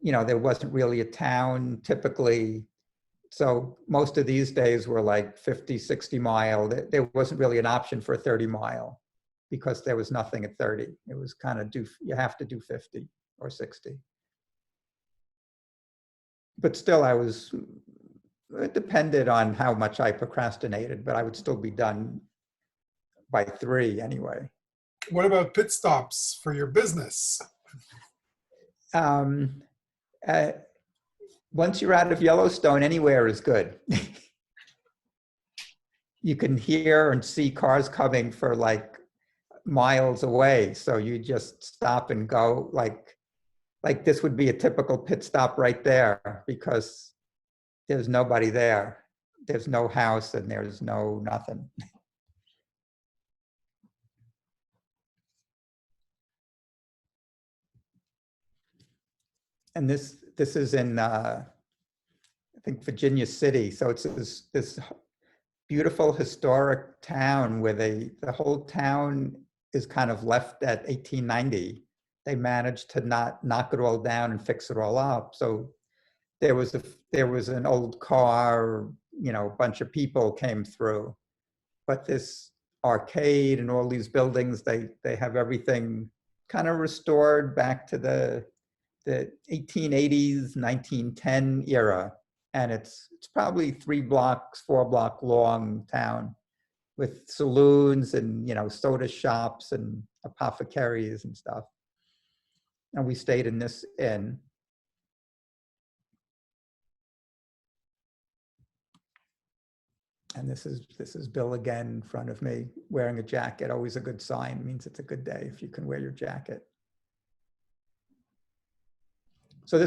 There wasn't really a town typically. So most of these days were like 50, 60 mile. There wasn't really an option for a 30 mile because there was nothing at 30. It was kind of you have to do 50 or 60. But still it depended on how much I procrastinated, but I would still be done by 3 anyway. What about pit stops for your business? Once you're out of Yellowstone, anywhere is good. You can hear and see cars coming for like miles away. So you just stop and go, like this would be a typical pit stop right there, because there's nobody there. There's no house and there's no nothing. And this is in, I think, Virginia City. So it's this beautiful historic town where the whole town is kind of left at 1890. They managed to not knock it all down and fix it all up. So there was an old car, you know, a bunch of people came through, but this arcade and all these buildings, they have everything kind of restored back to the 1880s, 1910 era. And it's probably 4 block long town with saloons and, you know, soda shops and apothecaries and stuff. And we stayed in this inn. And this is Bill again in front of me wearing a jacket. Always a good sign, means it's a good day if you can wear your jacket. So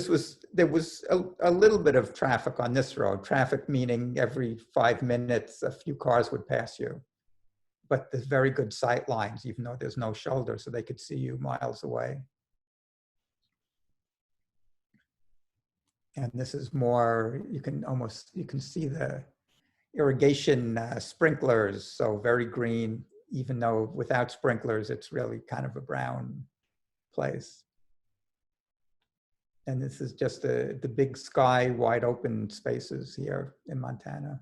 there was a little bit of traffic on this road. Traffic meaning every 5 minutes a few cars would pass you. But there's very good sight lines, even though there's no shoulder, so they could see you miles away. And this is more, you can see the irrigation sprinklers, so very green, even though without sprinklers, it's really kind of a brown place. And this is just the big sky, wide open spaces here in Montana.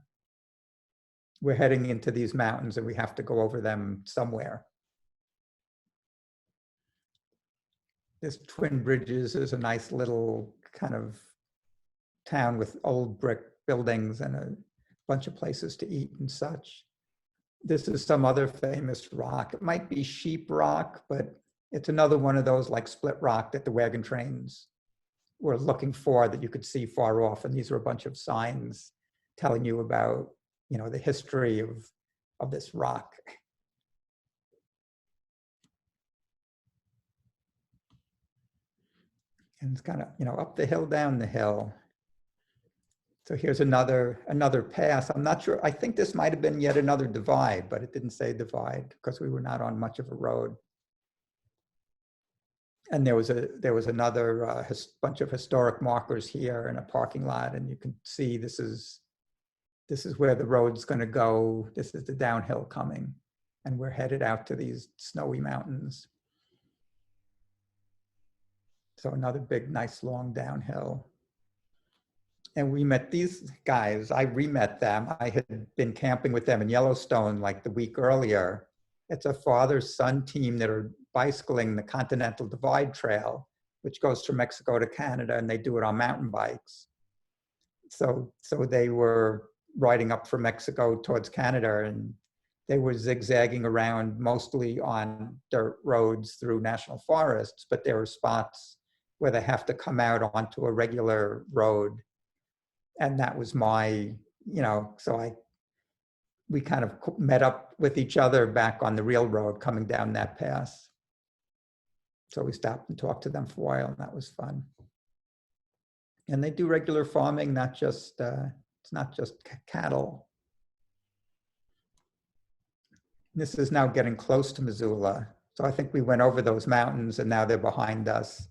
We're heading into these mountains and we have to go over them somewhere. This Twin Bridges is a nice little kind of town with old brick buildings and a bunch of places to eat and such. This is some other famous rock. It might be Sheep Rock, but it's another one of those like split rock that the wagon trains were looking for that you could see far off. And these are a bunch of signs telling you about, you know, the history of this rock. And it's kind of, you know, up the hill, down the hill. So here's another pass. I'm not sure, I think this might have been yet another divide, but it didn't say divide because we were not on much of a road. And there was another bunch of historic markers here in a parking lot, and you can see this is where the road's going to go. This is the downhill coming, and we're headed out to these snowy mountains. So another big, nice, long downhill. And we met these guys. I re-met them. I had been camping with them in Yellowstone like the week earlier. It's a father-son team that are bicycling the Continental Divide Trail, which goes from Mexico to Canada, and they do it on mountain bikes. So they were riding up from Mexico towards Canada, and they were zigzagging around mostly on dirt roads through national forests, but there were spots where they have to come out onto a regular road. And that was my, you know, so we kind of met up with each other back on the real road coming down that pass. So we stopped and talked to them for a while, and that was fun. And they do regular farming, not just, it's not just cattle. This is now getting close to Missoula. So I think we went over those mountains and now they're behind us.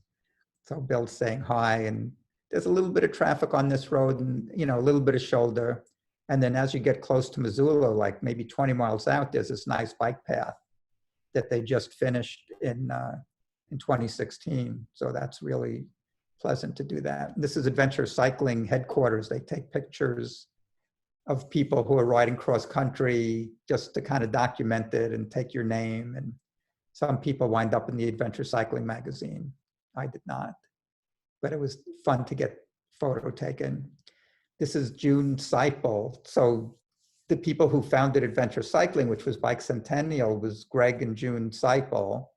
So Bill's saying hi, and there's a little bit of traffic on this road and, you know, a little bit of shoulder. And then as you get close to Missoula, like maybe 20 miles out, there's this nice bike path that they just finished in 2016. So that's really pleasant to do that. This is Adventure Cycling headquarters. They take pictures of people who are riding cross country just to kind of document it and take your name. And some people wind up in the Adventure Cycling magazine. I did not, but it was fun to get photo taken. This is June Seipel. So the people who founded Adventure Cycling, which was Bike Centennial, was Greg and June Seipel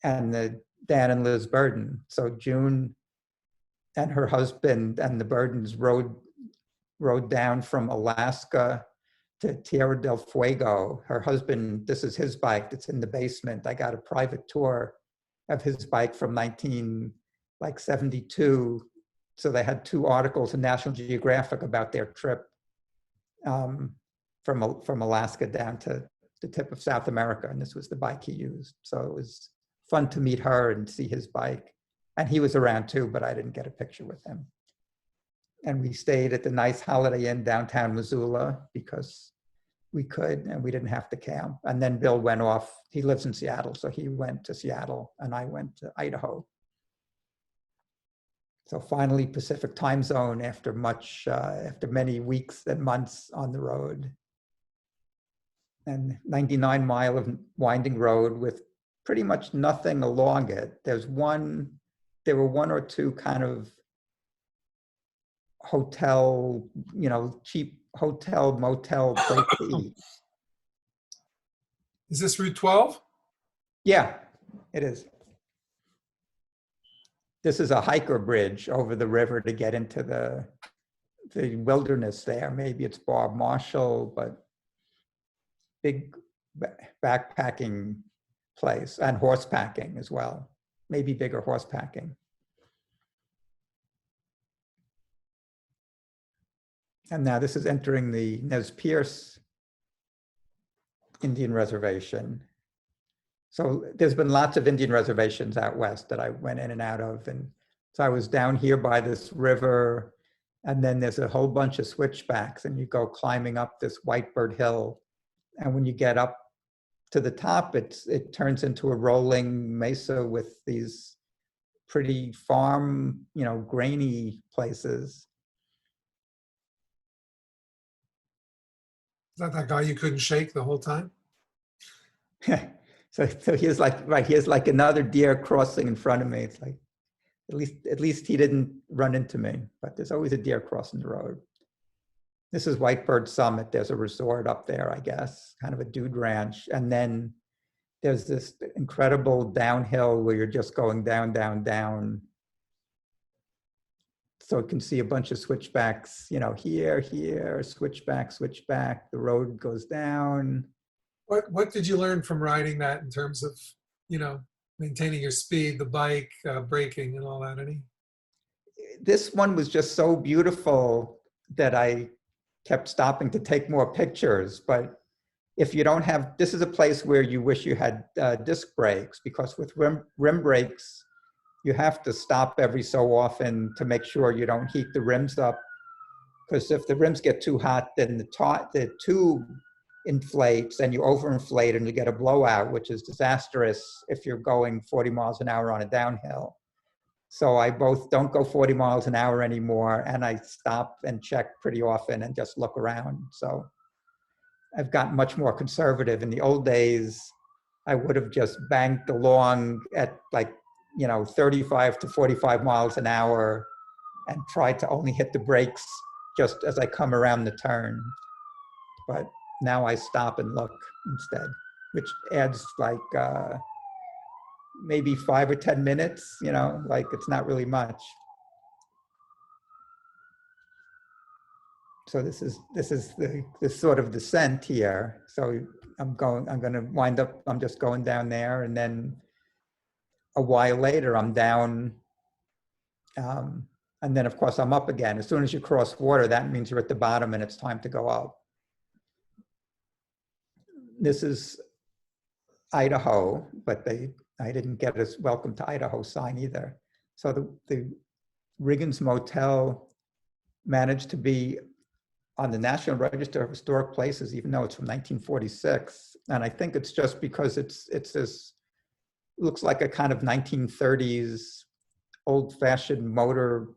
and Dan and Liz Burden. So June and her husband and the Burdens rode down from Alaska to Tierra del Fuego. Her husband, this is his bike that's in the basement. I got a private tour of his bike from 1972. So they had 2 articles in National Geographic about their trip from Alaska down to the tip of South America. And this was the bike he used. So it was fun to meet her and see his bike. And he was around too, but I didn't get a picture with him. And we stayed at the nice Holiday Inn downtown Missoula because we could, and we didn't have to camp. And then Bill went off. He lives in Seattle, so he went to Seattle, and I went to Idaho. So finally, Pacific time zone after after many weeks and months on the road. And 99-mile of winding road with pretty much nothing along it. There were one or two kind of hotel, cheap hotel, motel place to eat. Is this Route 12? Yeah, it is. This is a hiker bridge over the river to get into the wilderness there. Maybe it's Bob Marshall, but big backpacking place, and horse packing as well. Maybe bigger horse packing. And now this is entering the Nez Perce Indian Reservation. So there's been lots of Indian reservations out west that I went in and out of. And so I was down here by this river, and then there's a whole bunch of switchbacks, and you go climbing up this Whitebird Hill. And when you get up to the top, it turns into a rolling mesa with these pretty farm, grainy places. Is that guy you couldn't shake the whole time? So here's like another deer crossing in front of me. It's like, at least he didn't run into me, but there's always a deer crossing the road. This is Whitebird Summit. There's a resort up there, I guess, kind of a dude ranch. And then there's this incredible downhill where you're just going down, down, down. So you can see a bunch of switchbacks, here, switchback, switchback. The road goes down. What did you learn from riding that in terms of, maintaining your speed, the bike, braking and all that? This one was just so beautiful that I kept stopping to take more pictures. But if you don't have, this is a place where you wish you had disc brakes, because with rim brakes, you have to stop every so often to make sure you don't heat the rims up. Because if the rims get too hot, then the tube inflates and you overinflate and you get a blowout, which is disastrous if you're going 40 miles an hour on a downhill. So I both don't go 40 miles an hour anymore, and I stop and check pretty often and just look around. So I've gotten much more conservative. In the old days, I would have just banked along at 35 to 45 miles an hour and tried to only hit the brakes just as I come around the turn. But now I stop and look instead, which adds maybe 5 or 10 minutes, it's not really much. So this is this sort of descent here. So I'm just going down there, and then a while later I'm down, and then of course I'm up again. As soon as you cross water, that means you're at the bottom and it's time to go up. This is Idaho, but I didn't get a welcome to Idaho sign either. So the Riggins Motel managed to be on the National Register of Historic Places, even though it's from 1946. And I think it's just because it's this, looks like a kind of 1930s old-fashioned motor,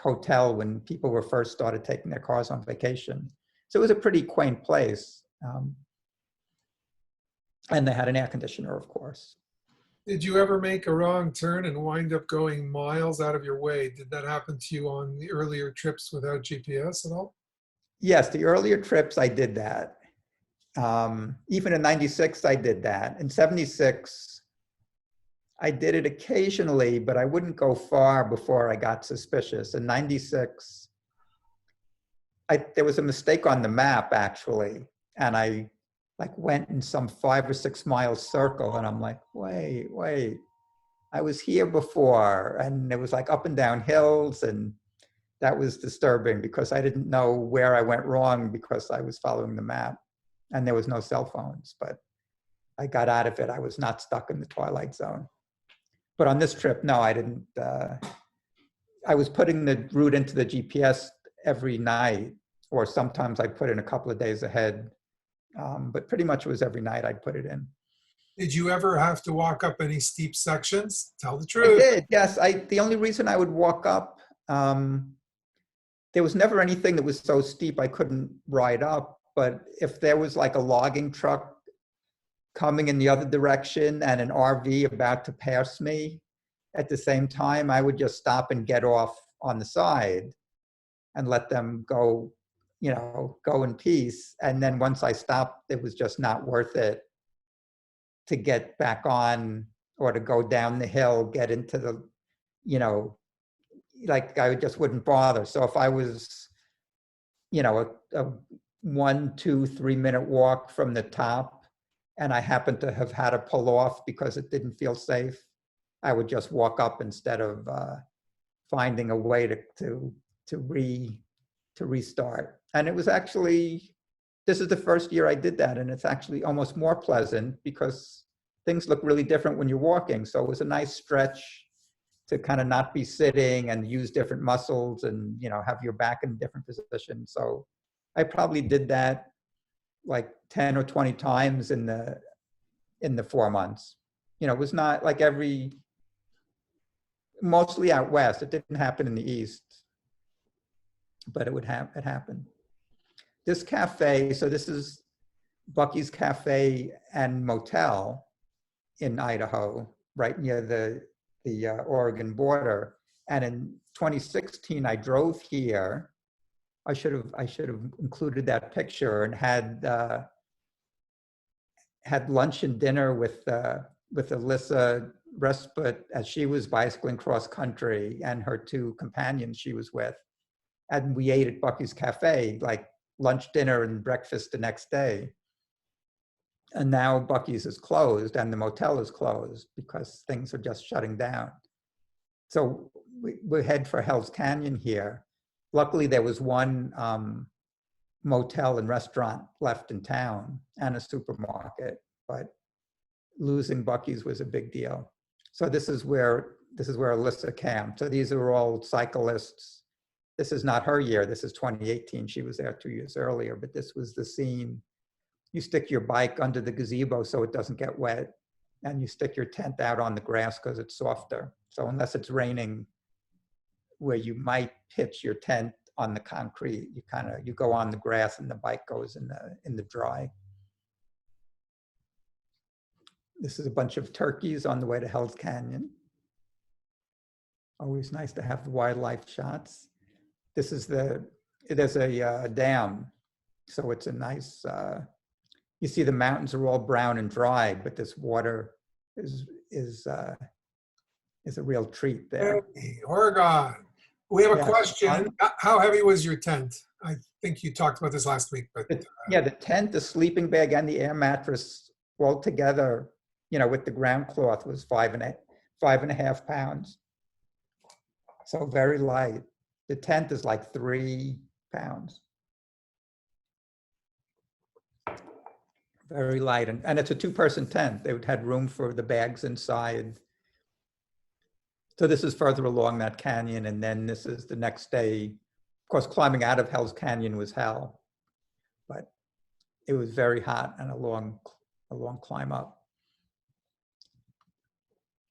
hotel when people were first started taking their cars on vacation. So it was a pretty quaint place. And they had an air conditioner, of course. Did you ever make a wrong turn and wind up going miles out of your way? Did that happen to you on the earlier trips without GPS at all? Yes, the earlier trips I did that. Even in 96, I did that. In 76, I did it occasionally, but I wouldn't go far before I got suspicious. In 96, there was a mistake on the map, actually, and I went in some 5 or 6 mile circle, and I'm like, wait, I was here before, and it was up and down hills, and that was disturbing because I didn't know where I went wrong because I was following the map, and there was no cell phones, but I got out of it. I was not stuck in the twilight zone. But on this trip, no, I didn't. I was putting the route into the GPS every night, or sometimes I put in a couple of days ahead But pretty much it was every night I'd put it in. Did you ever have to walk up any steep sections? Tell the I truth. did, yes. The only reason I would walk up, there was never anything that was so steep I couldn't ride up. But if there was like a logging truck coming in the other direction and an RV about to pass me at the same time, I would just stop and get off on the side and let them go, go in peace. And then once I stopped, it was just not worth it to get back on or to go down the hill, get into the, like I just wouldn't bother. So if I was, a 1, 2, 3 minute walk from the top and I happened to have had to pull off because it didn't feel safe, I would just walk up instead of finding a way to restart. And it was actually, this is the first year I did that, and it's actually almost more pleasant because things look really different when you're walking. So it was a nice stretch to kind of not be sitting and use different muscles and have your back in a different position. So I probably did that like 10 or 20 times in the 4 months. It was not like mostly out west. It didn't happen in the east, but it happened. This cafe, so this is Bucky's Cafe and Motel in Idaho, right near the Oregon border. And in 2016, I drove here. I should have included that picture and had lunch and dinner with Alyssa Respite as she was bicycling cross country and her 2 companions she was with. And we ate at Bucky's Cafe, like lunch, dinner, and breakfast the next day. And now Bucky's is closed and the motel is closed because things are just shutting down. So we head for Hell's Canyon here. Luckily, there was one motel and restaurant left in town and a supermarket, but losing Bucky's was a big deal. So this is where Alyssa camped. So these are all cyclists. This is not her year. This is 2018. She was there 2 years earlier, but this was the scene. You stick your bike under the gazebo so it doesn't get wet, and you stick your tent out on the grass because it's softer. So unless it's raining, where you might pitch your tent on the concrete, you go on the grass and the bike goes in the dry. This is a bunch of turkeys on the way to Hell's Canyon. Always nice to have the wildlife shots. This is there's a dam, so it's a nice, you see the mountains are all brown and dry, but this water is a real treat there. Hey, Oregon. We have a question. How heavy was your tent? I think you talked about this last week, but yeah, the tent, the sleeping bag, and the air mattress all together, with the ground cloth was 5.5 pounds. So very light. The tent is like 3 pounds. Very light, and it's a 2-person tent. They had room for the bags inside. So this is further along that canyon, and then this is the next day. Of course, climbing out of Hell's Canyon was hell, but it was very hot and a long climb up.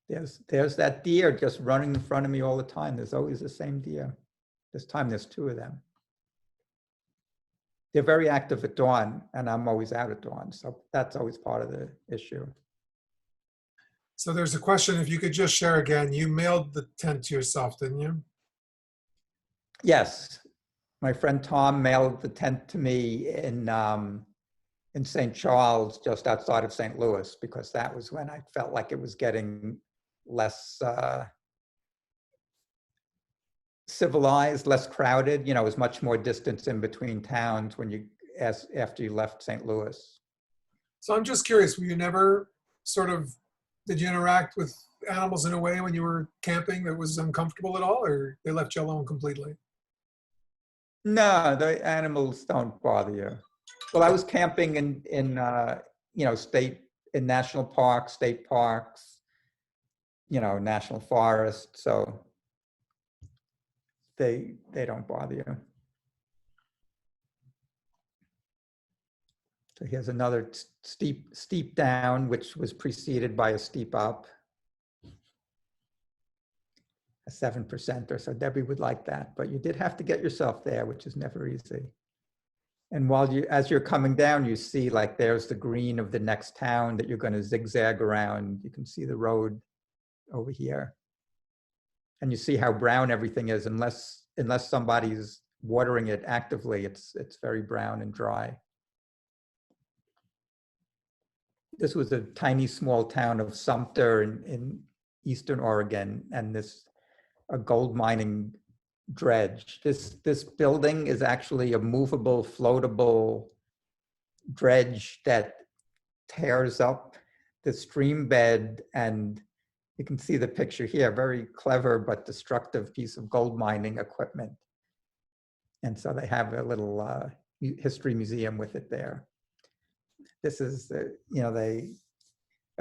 There's that deer just running in front of me all the time. There's always the same deer. This time there's 2 of them. They're very active at dawn, and I'm always out at dawn, so that's always part of the issue. So there's a question, if you could just share again, you mailed the tent to yourself, didn't you? Yes. My friend Tom mailed the tent to me in St. Charles, just outside of St. Louis, because that was when I felt like it was getting less civilized, less crowded. It was much more distance in between towns after you left St. Louis. So I'm just curious, were you never did you interact with animals in a way when you were camping that was uncomfortable at all, or they left you alone completely? No, the animals don't bother you. Well, I was camping in national parks, state parks, national forests, so they don't bother you. So here's another steep down, which was preceded by a steep up, a 7%, so Debbie would like that, but you did have to get yourself there, which is never easy. And as you're coming down, you see like there's the green of the next town that you're going to zigzag around. You can see the road over here. And you see how brown everything is, unless somebody's watering it actively, it's very brown and dry. This was a tiny small town of Sumter in Eastern Oregon, and a gold mining dredge. This building is actually a movable, floatable dredge that tears up the stream bed, and you can see the picture here, very clever but destructive piece of gold mining equipment. And so they have a little history museum with it there. This is, a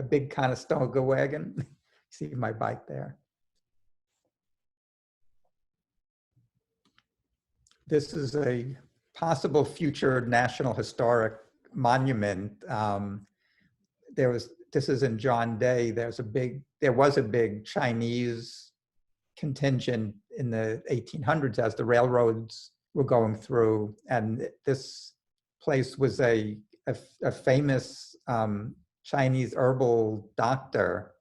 big Conestoga wagon. See my bike there. This is a possible future National Historic Monument. This is in John Day. There was a big Chinese contingent in the 1800s as the railroads were going through, and this place was a famous Chinese herbal doctor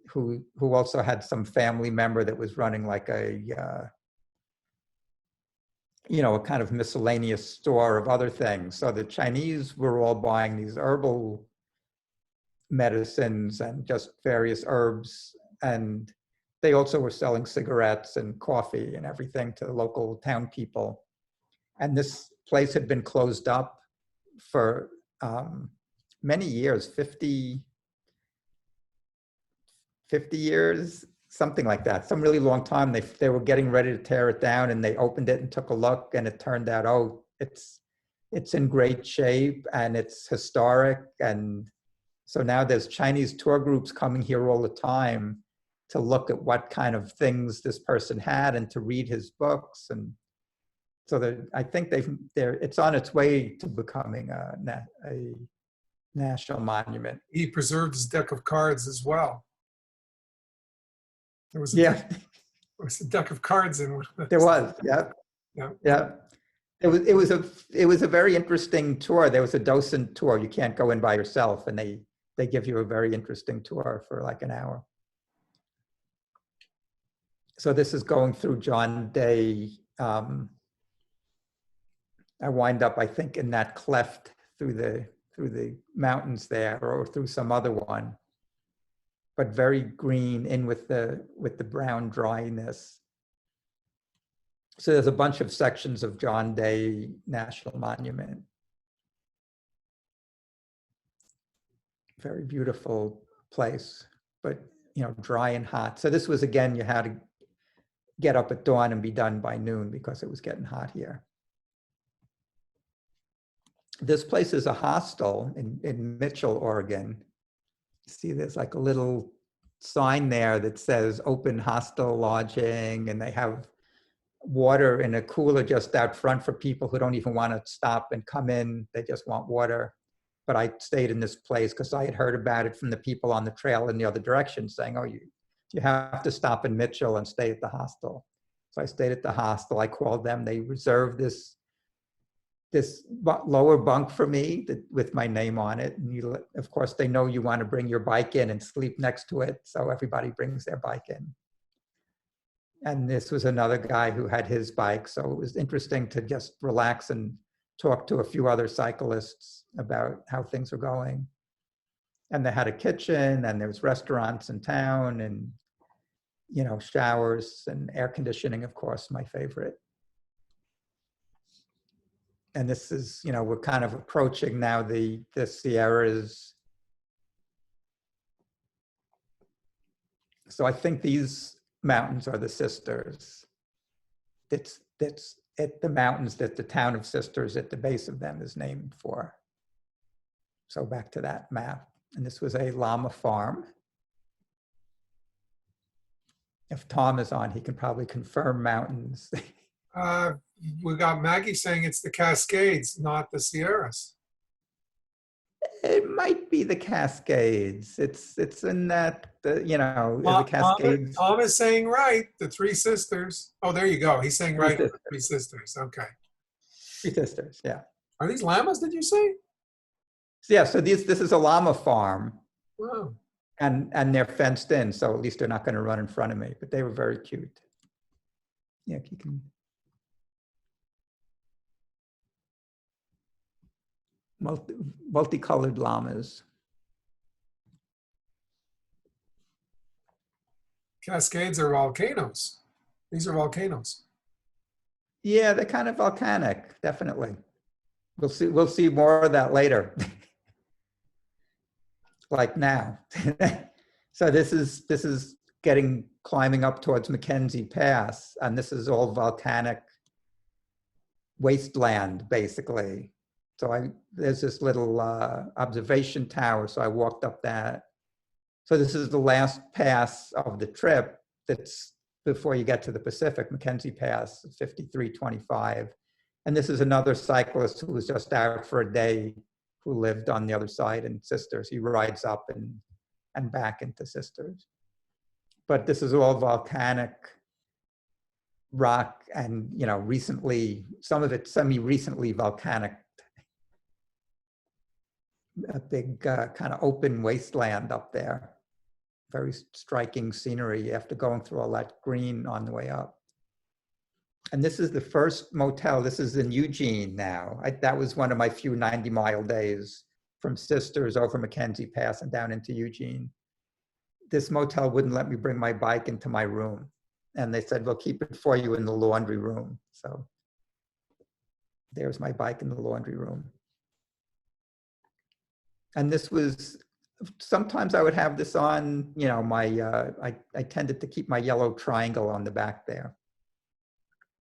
who also had some family member that was running like a kind of miscellaneous store of other things. So the Chinese were all buying these herbal medicines and just various herbs, and they also were selling cigarettes and coffee and everything to the local town people. And this place had been closed up for many years, 50 years, something like that, some really long time. They were getting ready to tear it down, and they opened it and took a look, and it turned out, oh, it's in great shape and it's historic. And so now there's Chinese tour groups coming here all the time to look at what kind of things this person had and to read his books. And so I think it's on its way to becoming a national monument. He preserved his deck of cards as well. There was there was a deck of cards in one. There was, yeah. Yeah. Yeah. It was a very interesting tour. There was a docent tour. You can't go in by yourself, and they give you a very interesting tour for like an hour. So this is going through John Day. I wind up, I think, in that cleft through the mountains there, or through some other one, but very green in with the brown dryness. So there's a bunch of sections of John Day National Monument. Very beautiful place, but dry and hot. So this was, again, you had to get up at dawn and be done by noon because it was getting hot here. This place is a hostel in Mitchell, Oregon. See, there's like a little sign there that says open hostel lodging, and they have water in a cooler just out front for people who don't even want to stop and come in. They just want water. But I stayed in this place because I had heard about it from the people on the trail in the other direction saying, oh, you have to stop in Mitchell and stay at the hostel. So I stayed at the hostel. I called them. They reserved this lower bunk for me with my name on it. And of course, they know you want to bring your bike in and sleep next to it. So everybody brings their bike in. And this was another guy who had his bike. So it was interesting to just relax and talk to a few other cyclists about how things were going. And they had a kitchen, and there was restaurants in town, and showers and air conditioning, of course, my favorite. And this is, we're kind of approaching now the Sierras. So I think these mountains are the Sisters. It's at the mountains that the town of Sisters at the base of them is named for. So back to that map. And this was a llama farm. If Tom is on, he can probably confirm mountains. We got Maggie saying it's the Cascades, not the Sierras. It might be the Cascades. It's in that, you know, the Tom, Cascades. Tom is saying right, the Three Sisters. Oh, there you go. He's saying Three right, sisters. Three Sisters. Okay. Three sisters, yeah. Are these llamas, did you say? So, yeah, so this is a llama farm, Wow. and they're fenced in, so at least they're not going to run in front of me. But they were very cute. Yeah, you can. Multicolored llamas. Cascades are volcanoes. These are volcanoes. Yeah, they're kind of volcanic, definitely. We'll see more of that later. Like now. So this is climbing up towards Mackenzie Pass, and this is all volcanic wasteland, basically. So there's this little observation tower, so I walked up that. So this is the last pass of the trip. That's before you get to the Pacific, Mackenzie Pass, 5325. And this is another cyclist who was just out for a day, who lived on the other side in Sisters. He rides up and back into Sisters. But this is all volcanic rock, and you know, recently, some of it semi-recently volcanic. A big kind of open wasteland up there. Very striking scenery after going through all that green on the way up. And this is the first motel. This is in Eugene now. That was one of my few 90-mile days from Sisters over Mackenzie Pass and down into Eugene. This motel wouldn't let me bring my bike into my room. And they said, we'll keep it for you in the laundry room. So there's my bike in the laundry room. And this was, sometimes I would have this on, you know, I tended to keep my yellow triangle on the back there,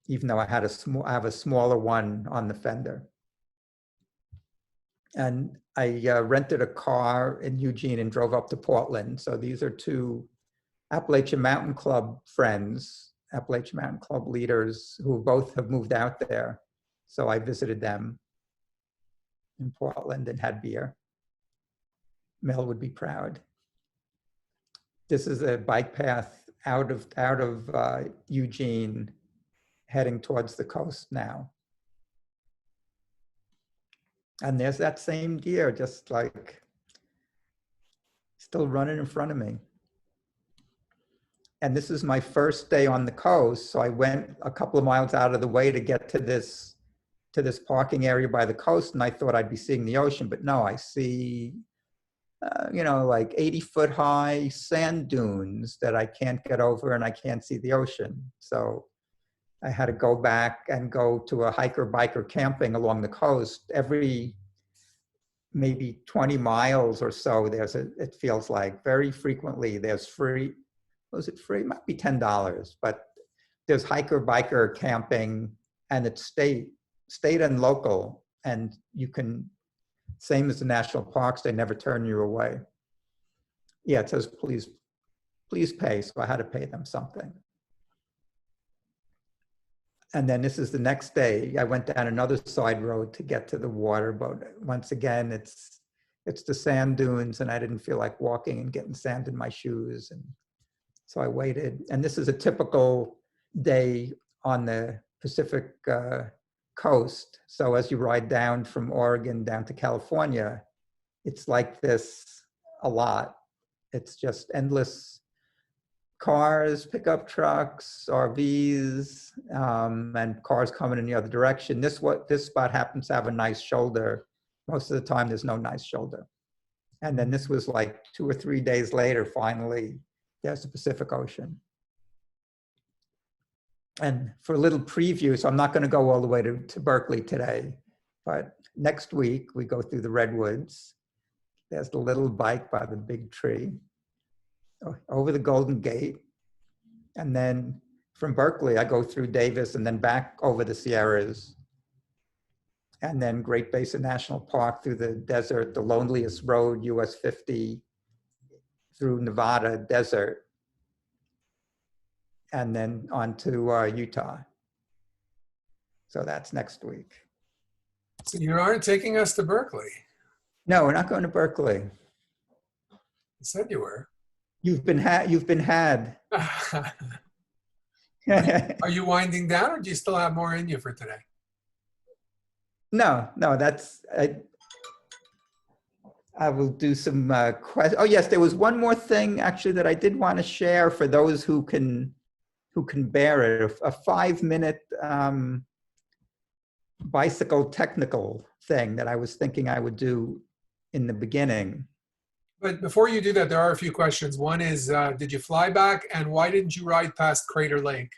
even though I have a smaller one on the fender. And I rented a car in Eugene and drove up to Portland. So these are two Appalachian Mountain Club friends, Appalachian Mountain Club leaders who both have moved out there. So I visited them in Portland and had beer. Mel would be proud. This is a bike path out of Eugene, heading towards the coast now. And there's that same deer, just like still running in front of me. And this is my first day on the coast, so I went a couple of miles out of the way to get to this parking area by the coast, and I thought I'd be seeing the ocean, but no, I see you know, like 80-foot high sand dunes that I can't get over, and I can't see the ocean. So I had to go back and go to a hiker-biker camping along the coast. Every maybe 20 miles or so, it feels like very frequently there's free, was it free? It might be $10, but there's hiker-biker camping, and it's state and local, and you can, same as the national parks, they never turn you away. Yeah, it says, please pay. So I had to pay them something. And then this is the next day. I went down another side road to get to the water, but once again, it's the sand dunes, and I didn't feel like walking and getting sand in my shoes. And so I waited. And this is a typical day on the Pacific coast. So as you ride down from Oregon down to California, it's like this a lot. It's just endless cars, pickup trucks, RVs, and cars coming in the other direction. This spot happens to have a nice shoulder. Most of the time there's no nice shoulder. And then this was like 2 or 3 days later, finally, there's the Pacific Ocean. And for a little preview, so I'm not going to go all the way to Berkeley today, but next week we go through the redwoods. There's the little bike by the big tree, over the Golden Gate. And then from Berkeley, I go through Davis and then back over the Sierras. And then Great Basin National Park through the desert, the loneliest road, US 50, through Nevada desert. And then on to Utah. So that's next week. So you aren't taking us to Berkeley. No, we're not going to Berkeley. You said you were. You've been had. Are you winding down, or do you still have more in you for today? No, I will do some questions. Oh yes, there was one more thing actually that I did want to share for those who can bear it. A 5-minute bicycle technical thing that I was thinking I would do in the beginning. But before you do that, there are a few questions. One is, did you fly back, and why didn't you ride past Crater Lake?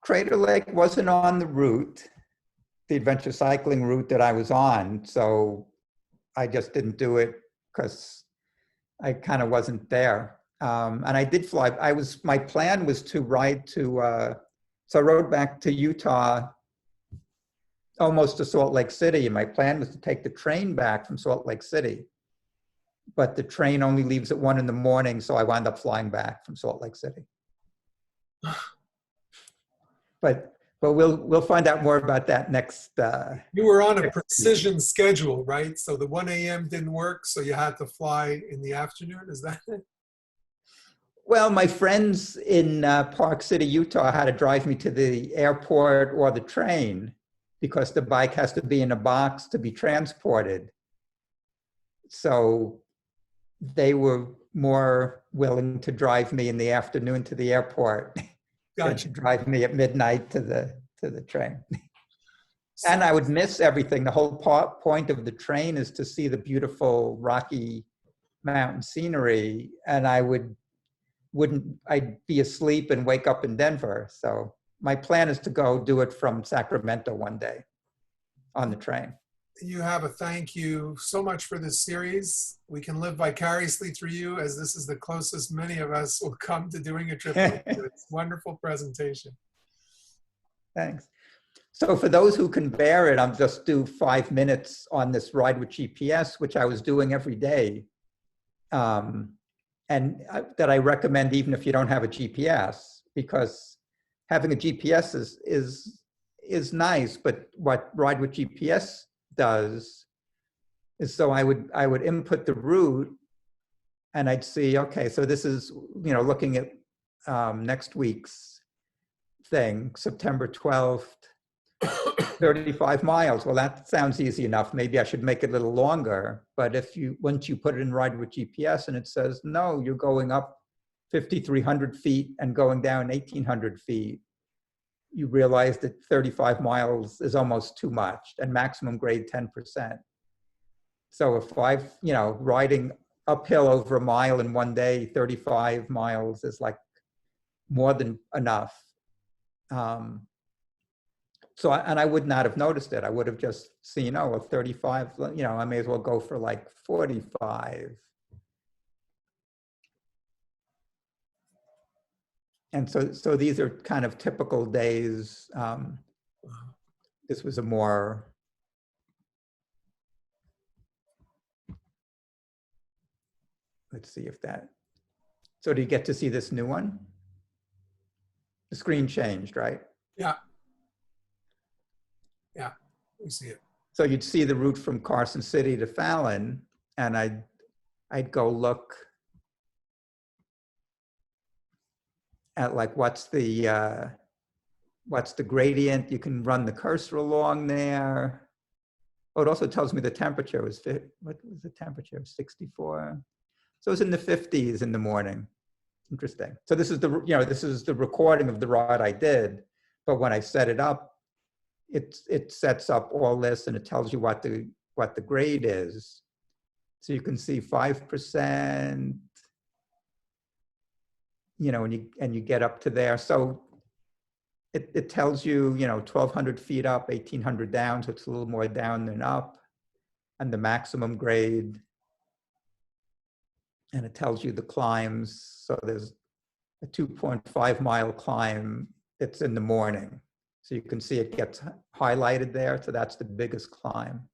Crater Lake wasn't on the route, the adventure cycling route that I was on, so I just didn't do it because I kind of wasn't there. And I did fly. My plan was to ride to, so I rode back to Utah, almost to Salt Lake City. And my plan was to take the train back from Salt Lake City. But the train only leaves at 1 a.m, so I wound up flying back from Salt Lake City. But we'll find out more about that next. You were on a precision schedule, right? So the 1 a.m. didn't work, so you had to fly in the afternoon. Is that it? Well, my friends in Park City, Utah, had to drive me to the airport or the train because the bike has to be in a box to be transported. So they were more willing to drive me in the afternoon to the airport than to drive me at midnight to the train. And I would miss everything. The whole point of the train is to see the beautiful Rocky Mountain scenery, and I'd be asleep and wake up in Denver. So my plan is to go do it from Sacramento one day on the train. You have a thank you so much for this series. We can live vicariously through you, as this is the closest many of us will come to doing a trip. It's a wonderful presentation. Thanks. So for those who can bear it, I'll just do 5 minutes on this ride with GPS, which I was doing every day. And that I recommend even if you don't have a GPS, because having a GPS is nice, but what Ride with GPS does is, so I would input the route and I'd see, okay, so this is, looking at next week's thing, September 12th, 35 miles. Well, that sounds easy enough. Maybe I should make it a little longer. But once you put it in Ride with GPS and it says, no, you're going up 5,300 feet and going down 1,800 feet, you realize that 35 miles is almost too much, and maximum grade 10%. So if riding uphill over a mile in one day, 35 miles is like more than enough. So, and I would not have noticed it. I would have just seen, oh, well, 35, I may as well go for like 45. And so these are kind of typical days. This was a more, let's see if that, so do you get to see this new one? The screen changed, right? Yeah. Yeah, we see it. So you'd see the route from Carson City to Fallon, and I'd go look at like what's the gradient. You can run the cursor along there. Oh, it also tells me the temperature was, what was the temperature? 64. So it was in the 50s in the morning. Interesting. So this is the recording of the ride I did, but when I set it up, it sets up all this and it tells you what the grade is. So you can see 5%, and you get up to there. So it tells you, 1,200 feet up, 1,800 down, so it's a little more down than up, and the maximum grade. And it tells you the climbs. So there's a 2.5 mile climb. It's in the morning. So you can see it gets highlighted there. So that's the biggest climb.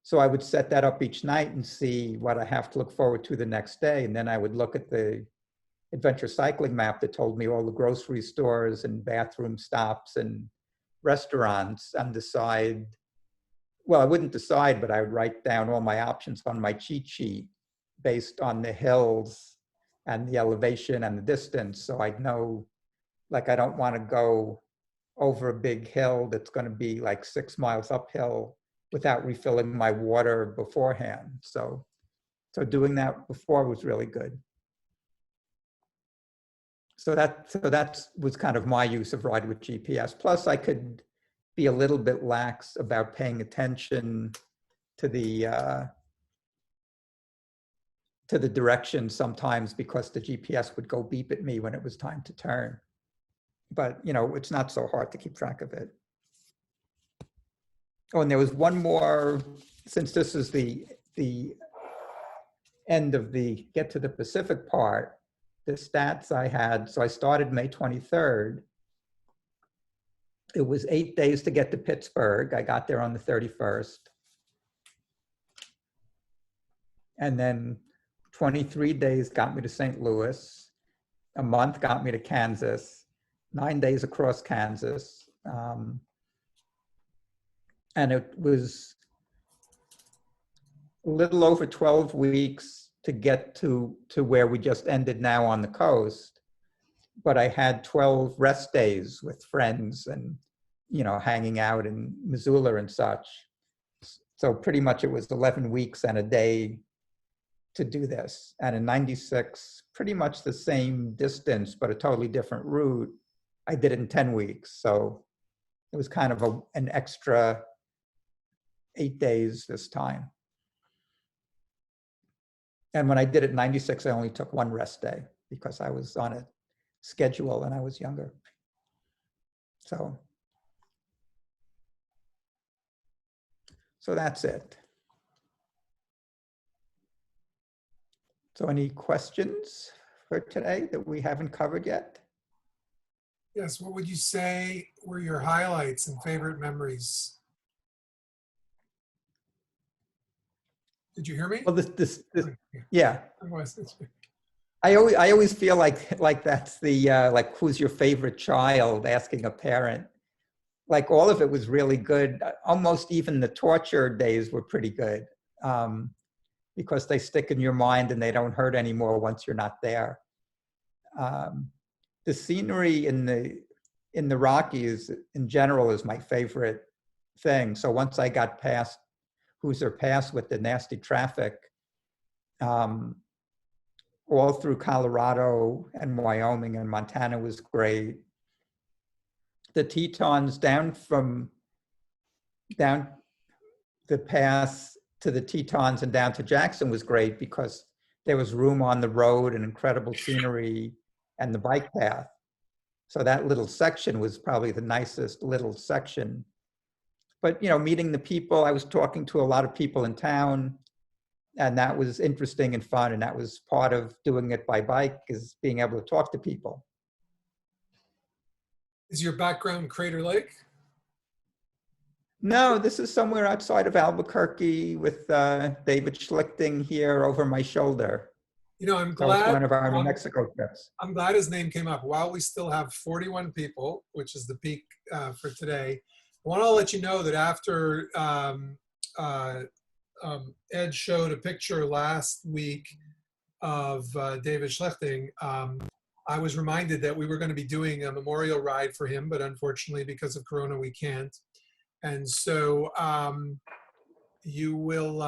So I would set that up each night and see what I have to look forward to the next day. And then I would look at the adventure cycling map that told me all the grocery stores and bathroom stops and restaurants, and decide well, I wouldn't decide, but I would write down all my options on my cheat sheet based on the hills and the elevation and the distance. So I'd know, like, I don't want to go over a big hill that's going to be like 6 miles uphill without refilling my water beforehand. So doing that before was really good. So that was kind of my use of Ride with GPS. Plus, I could be a little bit lax about paying attention to the direction sometimes, because the GPS would go beep at me when it was time to turn. But it's not so hard to keep track of it. Oh, and there was one more, since this is the end of the get to the Pacific part, the stats I had. So I started May 23rd. It was 8 days to get to Pittsburgh. I got there on the 31st. And then 23 days got me to St. Louis. A month got me to Kansas. 9 days across Kansas. And it was a little over 12 weeks to get to where we just ended now on the coast. But I had 12 rest days with friends and, hanging out in Missoula and such. So pretty much it was 11 weeks and a day to do this. And in 96, pretty much the same distance, but a totally different route, I did it in 10 weeks. So it was kind of an extra 8 days this time. And when I did it in 96, I only took 1 rest day because I was on a schedule and I was younger. So that's it. So any questions for today that we haven't covered yet? Yes, what would you say were your highlights and favorite memories? Did you hear me? Well, yeah. Otherwise, I always feel like that's the like, who's your favorite child, asking a parent. Like, all of it was really good. Almost even the torture days were pretty good, because they stick in your mind and they don't hurt anymore once you're not there. The scenery in the Rockies in general is my favorite thing. So once I got past Hoosier Pass with the nasty traffic, all through Colorado and Wyoming and Montana was great. The Tetons down the pass to the Tetons and down to Jackson was great because there was room on the road and incredible scenery and the bike path. So that little section was probably the nicest little section. But, meeting the people, I was talking to a lot of people in town, and that was interesting and fun. And that was part of doing it by bike, is being able to talk to people. Is your background Crater Lake? No, this is somewhere outside of Albuquerque with David Schlichting here over my shoulder. I'm So it's glad. one of our New Mexico trips. I'm glad his name came up. While we still have 41 people, which is the peak for today, I want to let you know that after Ed showed a picture last week of David Schlichting, I was reminded that we were going to be doing a memorial ride for him, but unfortunately because of Corona, we can't. And so you will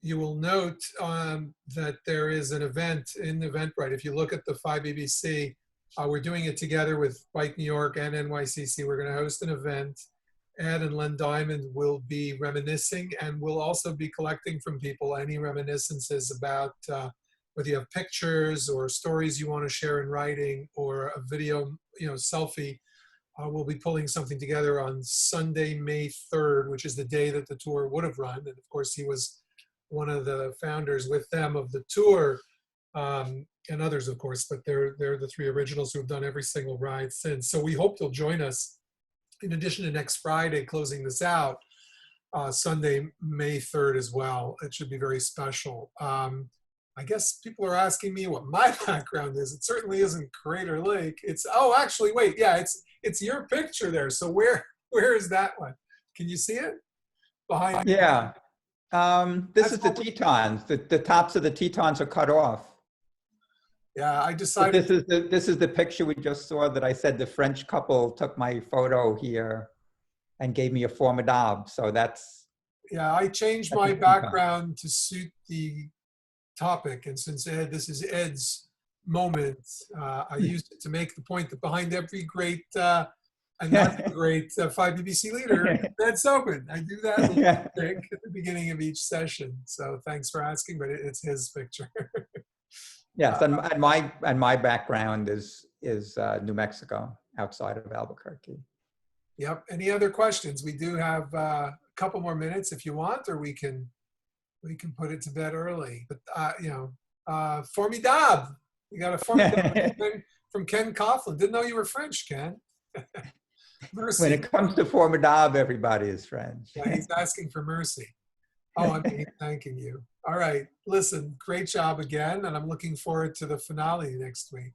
note that there is an event in Eventbrite. If you look at the 5BBC, we're doing it together with Bike New York and NYCC. We're going to host an event. Ed and Len Diamond will be reminiscing, and we'll also be collecting from people any reminiscences about whether you have pictures or stories you want to share in writing or a video, selfie. We'll be pulling something together on Sunday, May 3rd, which is the day that the tour would have run. And of course, he was one of the founders with them of the tour, and others, of course, but they're the 3 originals who have done every single ride since. So we hope you'll join us. In addition to next Friday, closing this out, Sunday, May 3rd as well. It should be very special. I guess people are asking me what my background is. It certainly isn't Crater Lake. Actually, wait, yeah, it's your picture there. So where is that one? Can you see it? behind. Yeah. This That's is the what Tetons. The tops of the Tetons are cut off. Yeah, I But decided. this is the picture we just saw that I said the French couple took my photo here and gave me a formidable. So that's Yeah, I changed a my Teton. background to suit the topic, and since this is Ed's moment, I used it to make the point that behind every great and not so great 5 BBC leader, Ed Sobin. I do that little trick at the beginning of each session. So thanks for asking, but it's his picture. Yes, and my background is New Mexico, outside of Albuquerque. Yep. Any other questions? We do have a couple more minutes if you want, or we can put it to bed early. But formidable. You got a formidable from Ken Coughlin. Didn't know you were French, Ken. Mercy. When it comes to formidable, everybody is French. Yeah, he's asking for mercy. Oh, I'm thanking you. All right. Listen, great job again, and I'm looking forward to the finale next week.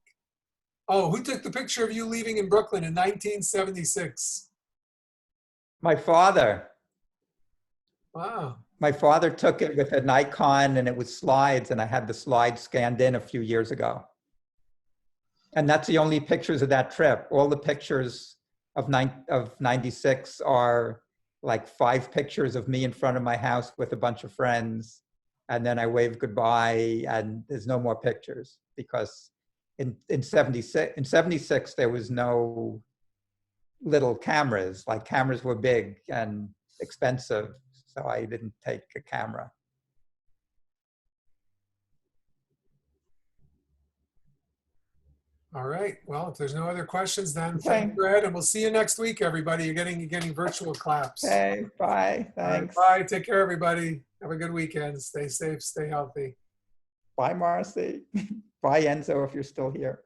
Oh, who took the picture of you leaving in Brooklyn in 1976? My father. Wow. My father took it with a Nikon, and it was slides, and I had the slides scanned in a few years ago. And that's the only pictures of that trip. All the pictures of 96 are like 5 pictures of me in front of my house with a bunch of friends. And then I wave goodbye, and there's no more pictures because in 76, there was no little cameras. Like, cameras were big and expensive. So I didn't take a camera. All right. Well, if there's no other questions, then Okay. thank you, Ed, and we'll see you next week, everybody. You're getting virtual claps. Okay, bye. All right, Thanks. bye. Take care, everybody. Have a good weekend. Stay safe. Stay healthy. Bye, Marcy. Bye, Enzo, if you're still here.